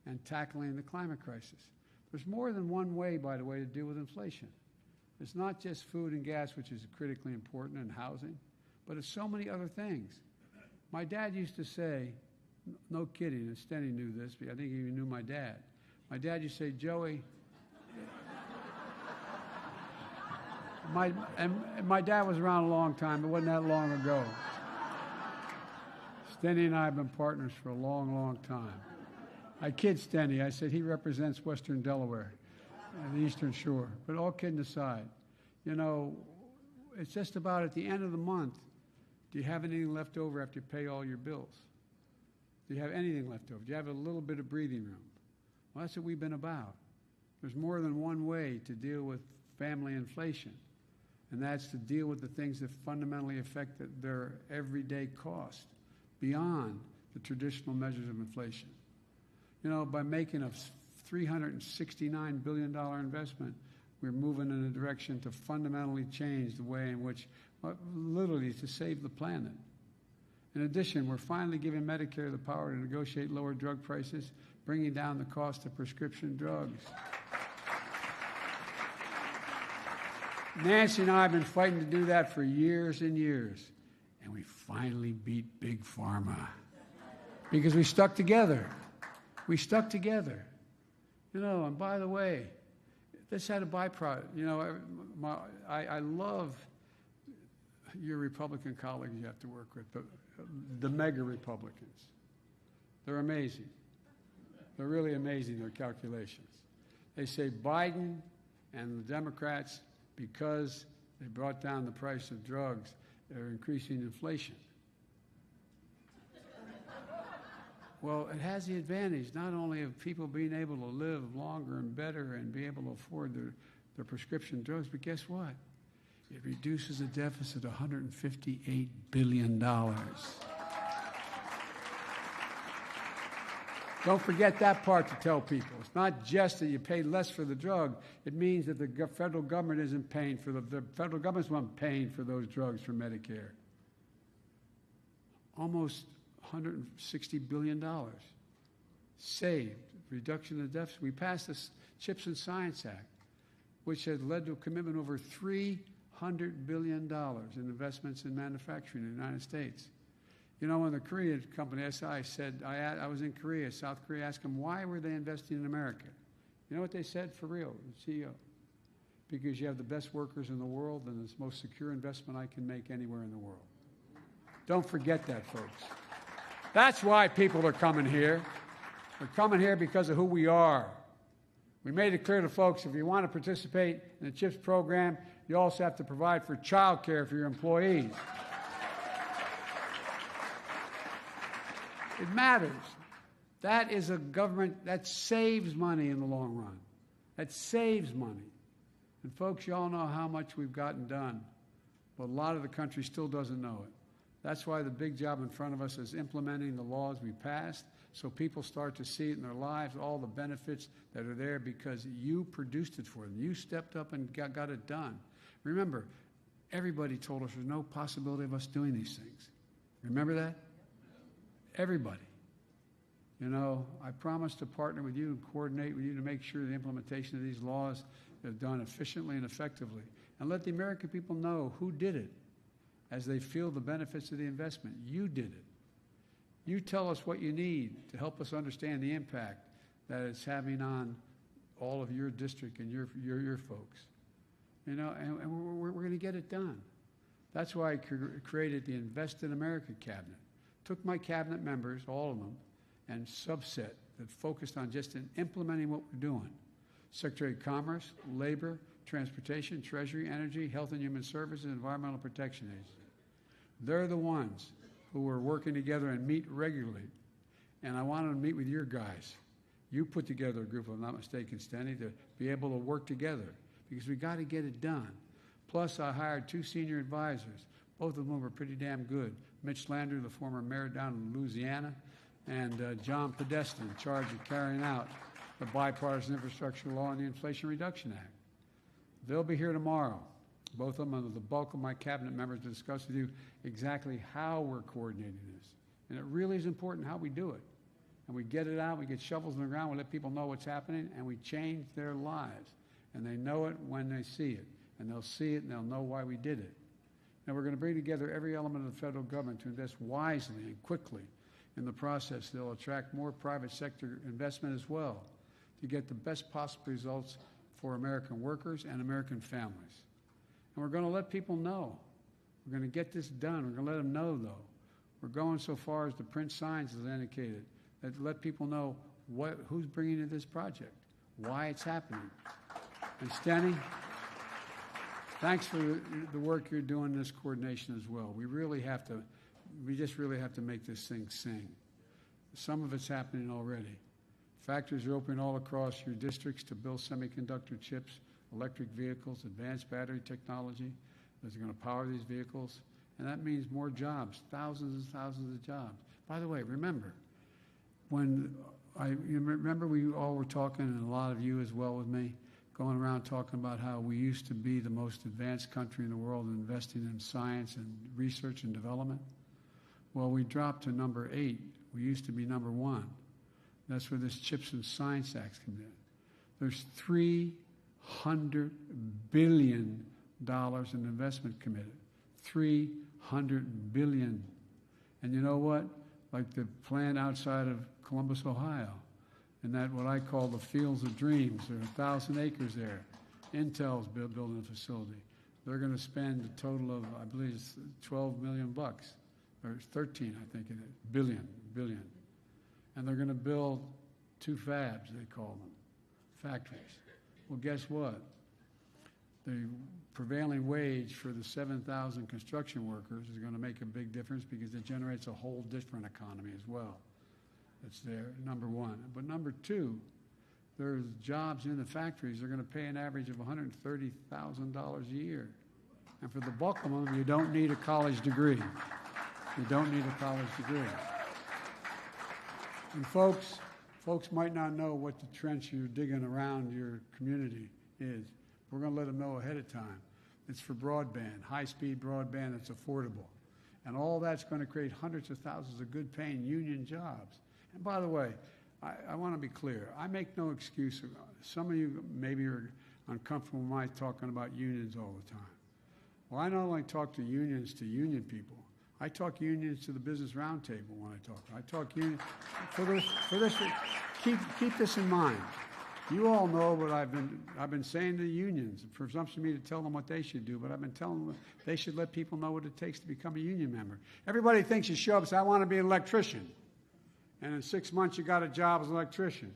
and tackling the climate crisis. There's more than one way, by the way, to deal with inflation. It's not just food and gas, which is critically important, and housing, but it's so many other things. My dad used to say, no kidding, and Steny knew this, but I think he even knew my dad. My dad used to say, Joey, my dad was around a long time. It wasn't that long ago. Stenny and I have been partners for a long, long time. I kid Stenny. I said he represents Western Delaware and the Eastern Shore. But all kidding aside, you know, it's just about at the end of the month, do you have anything left over after you pay all your bills? Do you have anything left over? Do you have a little bit of breathing room? Well, that's what we've been about. There's more than one way to deal with family inflation, and that's to deal with the things that fundamentally affect their everyday cost beyond the traditional measures of inflation. You know, by making a $369 billion investment, we're moving in a direction to fundamentally change the way in which, literally, to save the planet. In addition, we're finally giving Medicare the power to negotiate lower drug prices, bringing down the cost of prescription drugs. Nancy and I have been fighting to do that for years and years, and we finally beat Big Pharma because we stuck together. We stuck together. You know, and by the way, this had a byproduct. You know, I love your Republican colleagues you have to work with, the mega Republicans. They're amazing. They're really amazing, their calculations. They say Biden and the Democrats, because they brought down the price of drugs, they're increasing inflation. Well, it has the advantage not only of people being able to live longer and better and be able to afford their prescription drugs, but guess what? It reduces the deficit $158 billion. Don't forget that part to tell people. It's not just that you pay less for the drug. It means that the federal government isn't paying for the federal government's not paying for those drugs for Medicare. Almost $160 billion saved, reduction of the deficit. We passed the CHIPS and Science Act, which has led to a commitment over $300 billion in investments in manufacturing in the United States. You know, when the Korean company, SI, said, I was in Korea, South Korea, asked them, why were they investing in America? You know what they said for real, the CEO? Because you have the best workers in the world and it's the most secure investment I can make anywhere in the world. Don't forget that, folks. That's why people are coming here. They're coming here because of who we are. We made it clear to folks, if you want to participate in the CHIPS program, you also have to provide for child care for your employees. It matters. That is a government that saves money in the long run. That saves money. And folks, you all know how much we've gotten done, but a lot of the country still doesn't know it. That's why the big job in front of us is implementing the laws we passed so people start to see it in their lives, all the benefits that are there because you produced it for them. You stepped up and got it done. Remember, everybody told us there's no possibility of us doing these things. Remember that? Everybody. You know, I promised to partner with you and coordinate with you to make sure the implementation of these laws is done efficiently and effectively. And let the American people know who did it as they feel the benefits of the investment. You did it. You tell us what you need to help us understand the impact that it's having on all of your district and your folks. You know, and we're going to get it done. That's why I created the Invest in America cabinet. Took my cabinet members, all of them, and subset that focused on just implementing what we're doing. Secretary of Commerce, Labor, Transportation, Treasury, Energy, Health and Human Services, and Environmental Protection Agency. They're the ones who are working together and meet regularly. And I want them to meet with your guys. You put together a group, if I'm not mistaken, Stenny, to be able to work together because we got to get it done. Plus, I hired 2 senior advisors. Both of them were pretty damn good. Mitch Landrieu, the former mayor down in Louisiana, and John Podesta, in charge of carrying out the bipartisan infrastructure law and the Inflation Reduction Act. They'll be here tomorrow, both of them and the bulk of my cabinet members, to discuss with you exactly how we're coordinating this. And it really is important how we do it. And we get it out, we get shovels in the ground, we let people know what's happening, and we change their lives. And they know it when they see it. And they'll see it and they'll know why we did it. Now, we're going to bring together every element of the federal government to invest wisely and quickly. In the process, they'll attract more private sector investment as well to get the best possible results for American workers and American families. And we're going to let people know. We're going to get this done. We're going to let them know, though, We're going so far as to print signs, as indicated, that let people know who's bringing in this project, why it's happening. And Stenny, thanks for the work you're doing in this coordination as well. We just really have to make this thing sing. Some of it's happening already. Factories are opening all across your districts to build semiconductor chips, electric vehicles, advanced battery technology that's going to power these vehicles. And that means more jobs, thousands and thousands of jobs. By the way, remember, remember we all were talking, and a lot of you as well with me, going around talking about how we used to be the most advanced country in the world investing in science and research and development? Well, we dropped to number 8. We used to be number 1. That's where this CHIPS and Science Act comes in. There's $300 billion in investment committed. $300 billion. And you know what? Like the plant outside of Columbus, Ohio, and that what I call the Fields of Dreams. There are 1,000 acres there. Intel's building a facility. They're going to spend a total of, I believe, it's $12 million bucks, or 13, I think it is, billion. And they're going to build 2 fabs, they call them, factories. Well, guess what? The prevailing wage for the 7,000 construction workers is going to make a big difference because it generates a whole different economy as well. That's there, number 1. But number 2, there's jobs in the factories. They're going to pay an average of $130,000 a year. And for the bulk of them, you don't need a college degree. You don't need a college degree. And folks might not know what the trench you're digging around your community is. We're going to let them know ahead of time. It's for broadband, high-speed broadband that's affordable. And all that's going to create hundreds of thousands of good-paying union jobs. And by the way, I want to be clear. I make no excuse. Some of you maybe are uncomfortable with my talking about unions all the time. Well, I not only talk to union people, I talk unions to the Business Roundtable when I talk unions. For this, keep this in mind. You all know what I've been saying to the unions. For presumption me to tell them what they should do, but I've been telling them they should let people know what it takes to become a union member. Everybody thinks you show up and say, I want to be an electrician. And in 6 months you got a job as an electrician.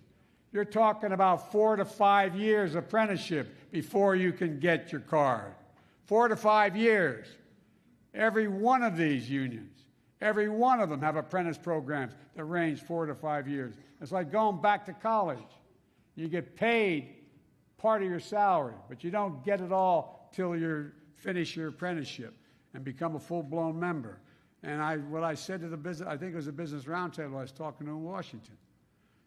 You're talking about 4 to 5 years apprenticeship before you can get your card. 4 to 5 years. Every one of these unions, every one of them have apprentice programs that range 4 to 5 years. It's like going back to college. You get paid part of your salary, but you don't get it all till you finish your apprenticeship and become a full-blown member. And what I said to the business, I think it was a Business Roundtable I was talking to in Washington,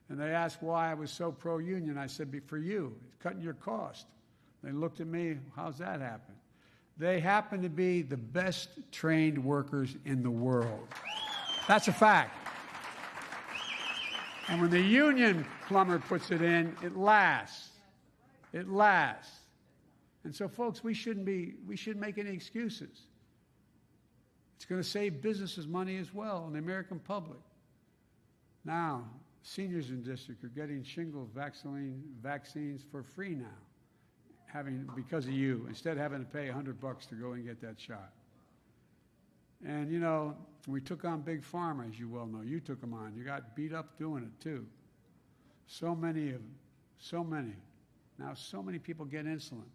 and they asked why I was so pro-union. I said, for you, it's cutting your cost. They looked at me, how's that happen? They happen to be the best trained workers in the world. That's a fact. And when the union plumber puts it in, it lasts. It lasts. And so, folks, we shouldn't make any excuses. It's going to save businesses money as well and the American public. Now, seniors in district are getting shingles vaccines for free now. Because of you, instead of having to pay $100 to go and get that shot. And, you know, we took on Big Pharma, as you well know. You took them on. You got beat up doing it, too. So many of them. So many. Now, so many people get insulin.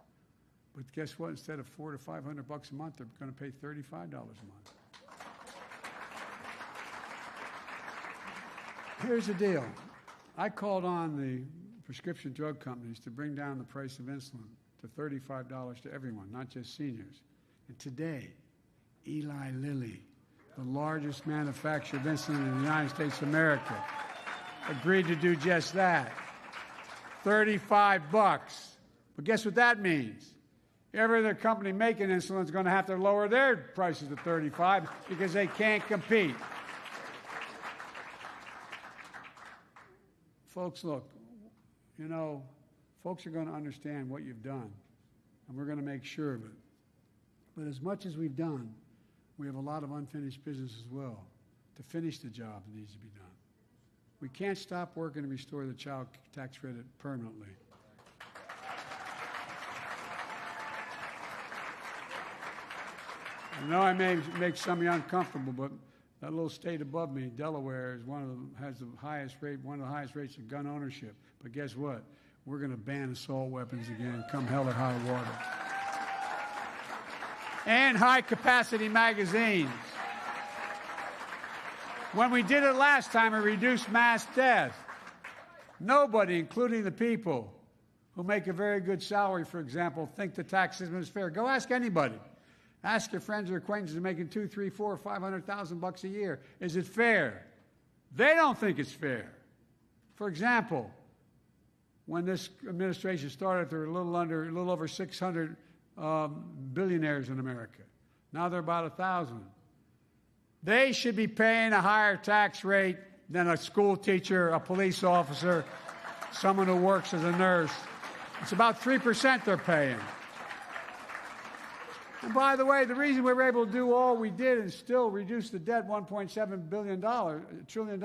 But guess what? Instead of $400 to $500 a month, they're going to pay $35 a month. Here's the deal. I called on the prescription drug companies to bring down the price of insulin to $35 to everyone, not just seniors. And today, Eli Lilly, the largest manufacturer of insulin in the United States of America, agreed to do just that. $35. But guess what that means? Every other company making insulin is going to have to lower their prices to $35 because they can't compete. Folks, look, you know, folks are going to understand what you've done, and we're going to make sure of it. But as much as we've done, we have a lot of unfinished business as well to finish the job that needs to be done. We can't stop working to restore the child tax credit permanently. I know I may make some of you uncomfortable, but That little state above me, Delaware, is has the highest rate, one of the highest rates of gun ownership. But guess what? We're going to ban assault weapons again, come hell or high water. And high-capacity magazines. When we did it last time, it reduced mass death. Nobody, including the people who make a very good salary, for example, think the tax system is fair. Go ask anybody. Ask your friends or acquaintances making $200,000, $300,000, $400,000, $500,000 a year. Is it fair? They don't think it's fair. For example, when this administration started, there were a little over 600 billionaires in America. Now there are about 1,000. They should be paying a higher tax rate than a school teacher, a police officer, someone who works as a nurse. It's about 3% they're paying. And by the way, the reason we were able to do all we did and still reduce the debt $1.7 trillion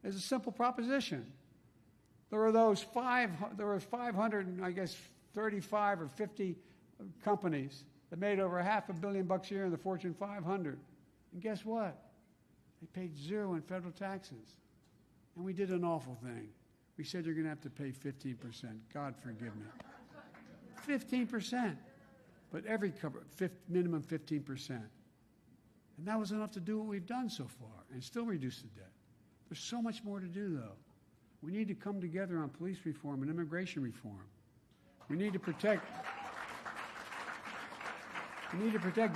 is a simple proposition. There were 500, I guess, 35 or 50 companies that made over $500 million a year in the Fortune 500. And guess what? They paid zero in federal taxes. And we did an awful thing. We said you're going to have to pay 15%. God forgive me. 15%. But every minimum 15%. And that was enough to do what we've done so far and still reduce the debt. There's so much more to do, though. We need to come together on police reform and immigration reform. We need to protect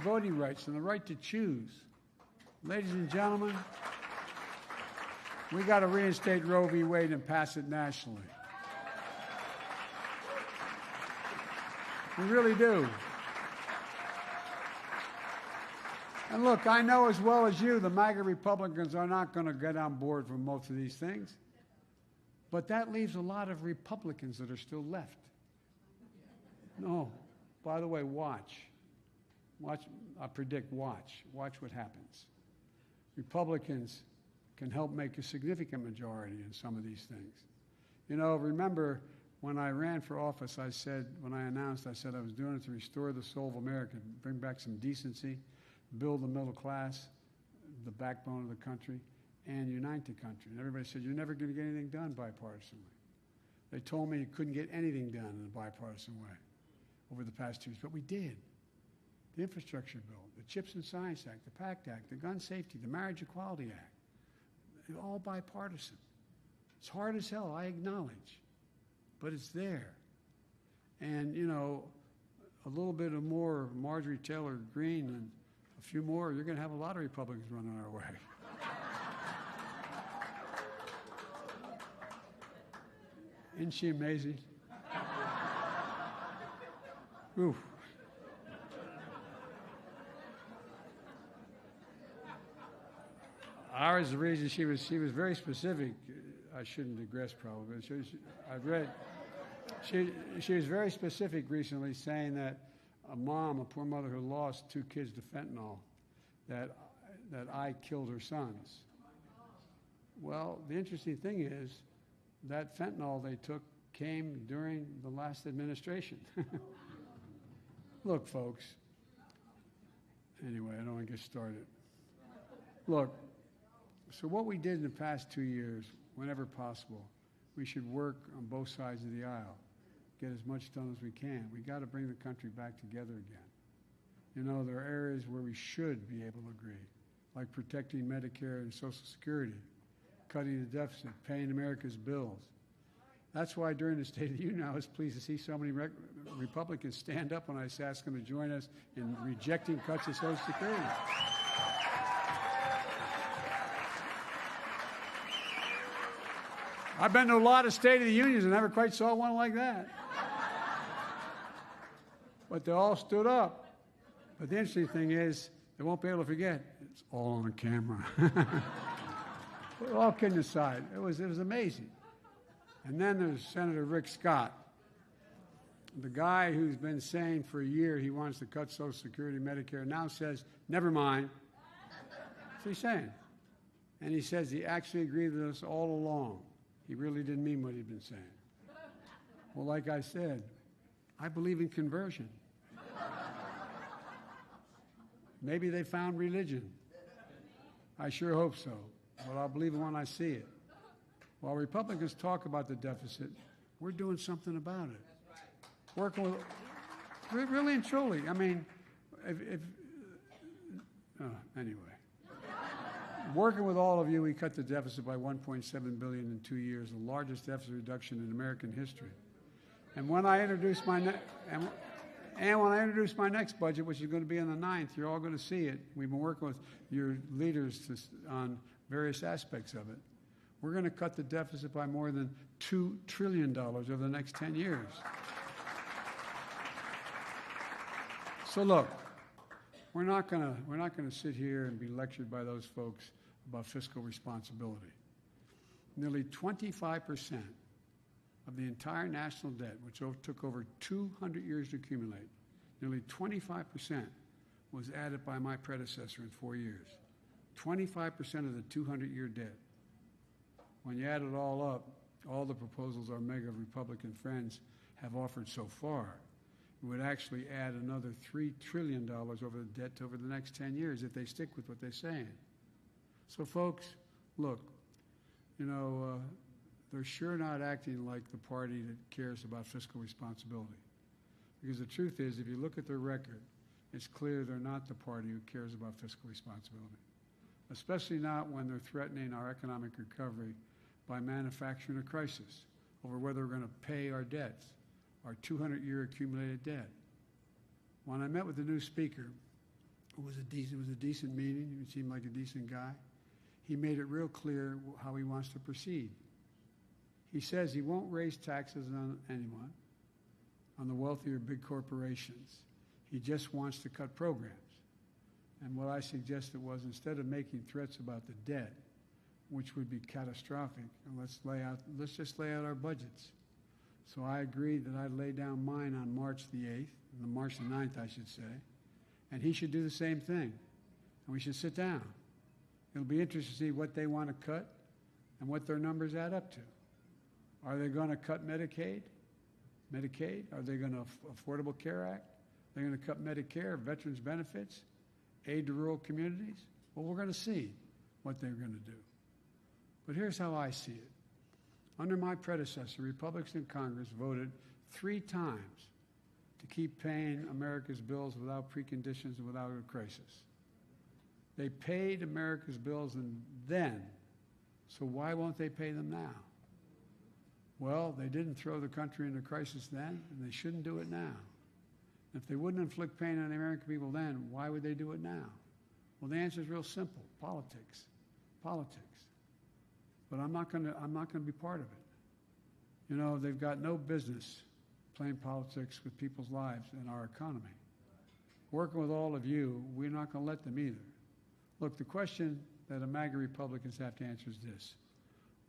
voting rights and the right to choose. Ladies and gentlemen, we got to reinstate Roe v. Wade and pass it nationally. We really do. And look, I know as well as you, the MAGA Republicans are not going to get on board for most of these things. But that leaves a lot of Republicans that are still left. No. By the way, watch. I predict, watch what happens. Republicans can help make a significant majority in some of these things. You know, remember when I ran for office, I said I was doing it to restore the soul of America, bring back some decency, build the middle class, the backbone of the country, and unite the country. And everybody said, you're never going to get anything done bipartisanly. They told me you couldn't get anything done in a bipartisan way over the past 2 years, but we did. The infrastructure bill, the CHIPS and Science Act, the PACT Act, the Gun Safety, the Marriage Equality Act, they're all bipartisan. It's hard as hell, I acknowledge, but it's there. And, you know, a little bit of more Marjorie Taylor Greene and a few more, you're going to have a lot of Republicans running our way. Isn't she amazing? Ooh. Ours, the reason she was very specific. I shouldn't digress probably, but I've read. She was very specific recently, saying that a poor mother who lost 2 kids to fentanyl, that I killed her sons. Well, the interesting thing is that fentanyl they took came during the last administration. Look, folks. Anyway, I don't want to get started. Look, so what we did in the past 2 years, whenever possible, we should work on both sides of the aisle, get as much done as we can. We got to bring the country back together again. You know, there are areas where we should be able to agree, like protecting Medicare and Social Security, cutting the deficit, paying America's bills. That's why during the State of the Union, I was pleased to see so many Republicans stand up when I asked them to join us in rejecting cuts to Social Security. I've been to a lot of State of the Unions and never quite saw one like that. But they all stood up. But the interesting thing is, they won't be able to forget, it's all on camera. All kidding aside, it was amazing. And then there's Senator Rick Scott, the guy who's been saying for a year he wants to cut Social Security, Medicare, now says, never mind. That's what he's saying. And he says he actually agreed with us all along. He really didn't mean what he'd been saying. Well, like I said, I believe in conversion. Maybe they found religion. I sure hope so, but I'll believe it when I see it. While Republicans talk about the deficit, we're doing something about it. Working with, really and truly. I mean, anyway. Working with all of you, we cut the deficit by $1.7 billion in 2 years, the largest deficit reduction in American history. And when I introduce my next budget, which is going to be on the 9th, you're all going to see it. We've been working with your leaders on various aspects of it. We're going to cut the deficit by more than $2 trillion over the next 10 years. So look, we're not going to sit here and be lectured by those folks about fiscal responsibility. Nearly 25% of the entire national debt, which took over 200 years to accumulate, nearly 25% was added by my predecessor in 4 years. 25% of the 200-year debt. When you add it all up, all the proposals our mega Republican friends have offered so far, it would actually add another $3 trillion over the debt over the next 10 years if they stick with what they're saying. So, folks, look, they're sure not acting like the party that cares about fiscal responsibility. Because the truth is, if you look at their record, it's clear they're not the party who cares about fiscal responsibility, especially not when they're threatening our economic recovery by manufacturing a crisis over whether we're going to pay our debts, our 200-year accumulated debt. When I met with the new speaker, it was a decent meeting. He seemed like a decent guy. He made it real clear how he wants to proceed. He says he won't raise taxes on anyone, on the wealthy or big corporations. He just wants to cut programs. And what I suggested was, instead of making threats about the debt, which would be catastrophic, let's just lay out our budgets. So I agreed that I'd lay down mine on March the 8th, March the 9th, I should say, and he should do the same thing. And we should sit down. It'll be interesting to see what they want to cut and what their numbers add up to. Are they going to cut Medicaid? Are they going to Affordable Care Act? They're going to cut Medicare, veterans benefits, aid to rural communities? Well, we're going to see what they're going to do. But here's how I see it. Under my predecessor, Republicans in Congress voted 3 times to keep paying America's bills without preconditions and without a crisis. They paid America's bills then, so why won't they pay them now? Well, they didn't throw the country into crisis then, and they shouldn't do it now. If they wouldn't inflict pain on the American people then, why would they do it now? Well, the answer is real simple: politics. But I'm not going to be part of it. They've got no business playing politics with people's lives and our economy. Working with all of you, we're not going to let them either. Look, the question that the MAGA Republicans have to answer is this: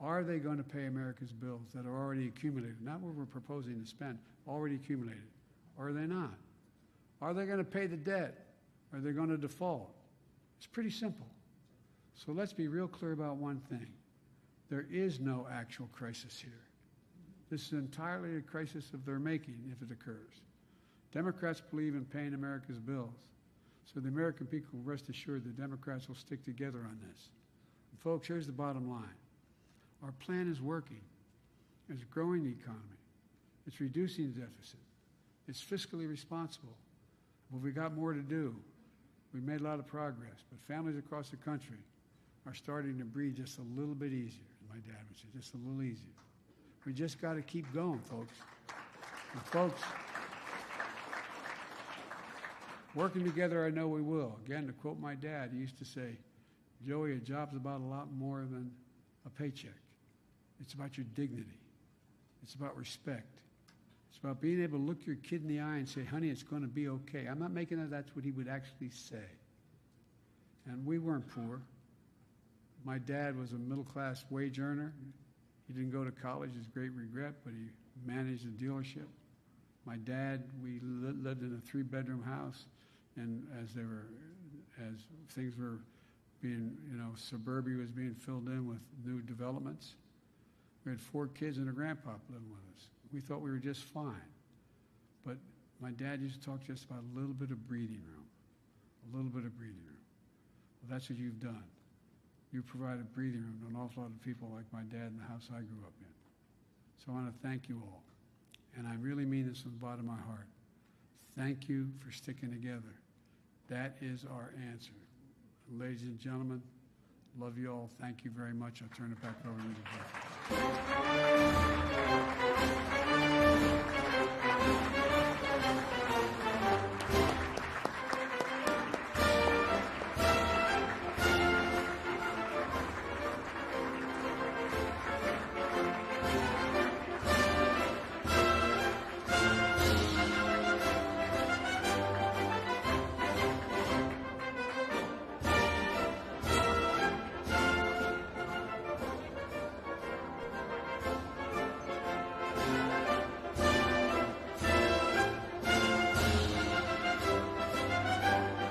are they going to pay America's bills that are already accumulated? Not what we're proposing to spend, already accumulated. Or are they not? Are they going to pay the debt? Are they going to default? It's pretty simple. So let's be real clear about one thing. There is no actual crisis here. This is entirely a crisis of their making if it occurs. Democrats believe in paying America's bills. So the American people will rest assured the Democrats will stick together on this. And folks, here's the bottom line. Our plan is working. It's growing the economy. It's reducing the deficit. It's fiscally responsible. But we've got more to do. We've made a lot of progress, but families across the country are starting to breathe just a little bit easier. My dad would say, just a little easier. We just got to keep going, folks. And folks, working together, I know we will. Again, to quote my dad, he used to say, Joey, a job's about a lot more than a paycheck. It's about your dignity. It's about respect. It's about being able to look your kid in the eye and say, honey, it's going to be okay. I'm not making that's what he would actually say. And we weren't poor. My dad was a middle-class wage earner. He didn't go to college, his great regret, but he managed a dealership. My dad, we lived in a 3-bedroom house, and as things were being, suburbia was being filled in with new developments, we had 4 kids and a grandpa living with us. We thought we were just fine. But my dad used to talk just about a little bit of breathing room, a little bit of breathing room. Well, that's what you've done. You provide a breathing room to an awful lot of people like my dad in the house I grew up in. So I want to thank you all. And I really mean this from the bottom of my heart. Thank you for sticking together. That is our answer. Ladies and gentlemen, love you all. Thank you very much. I'll turn it back over to you.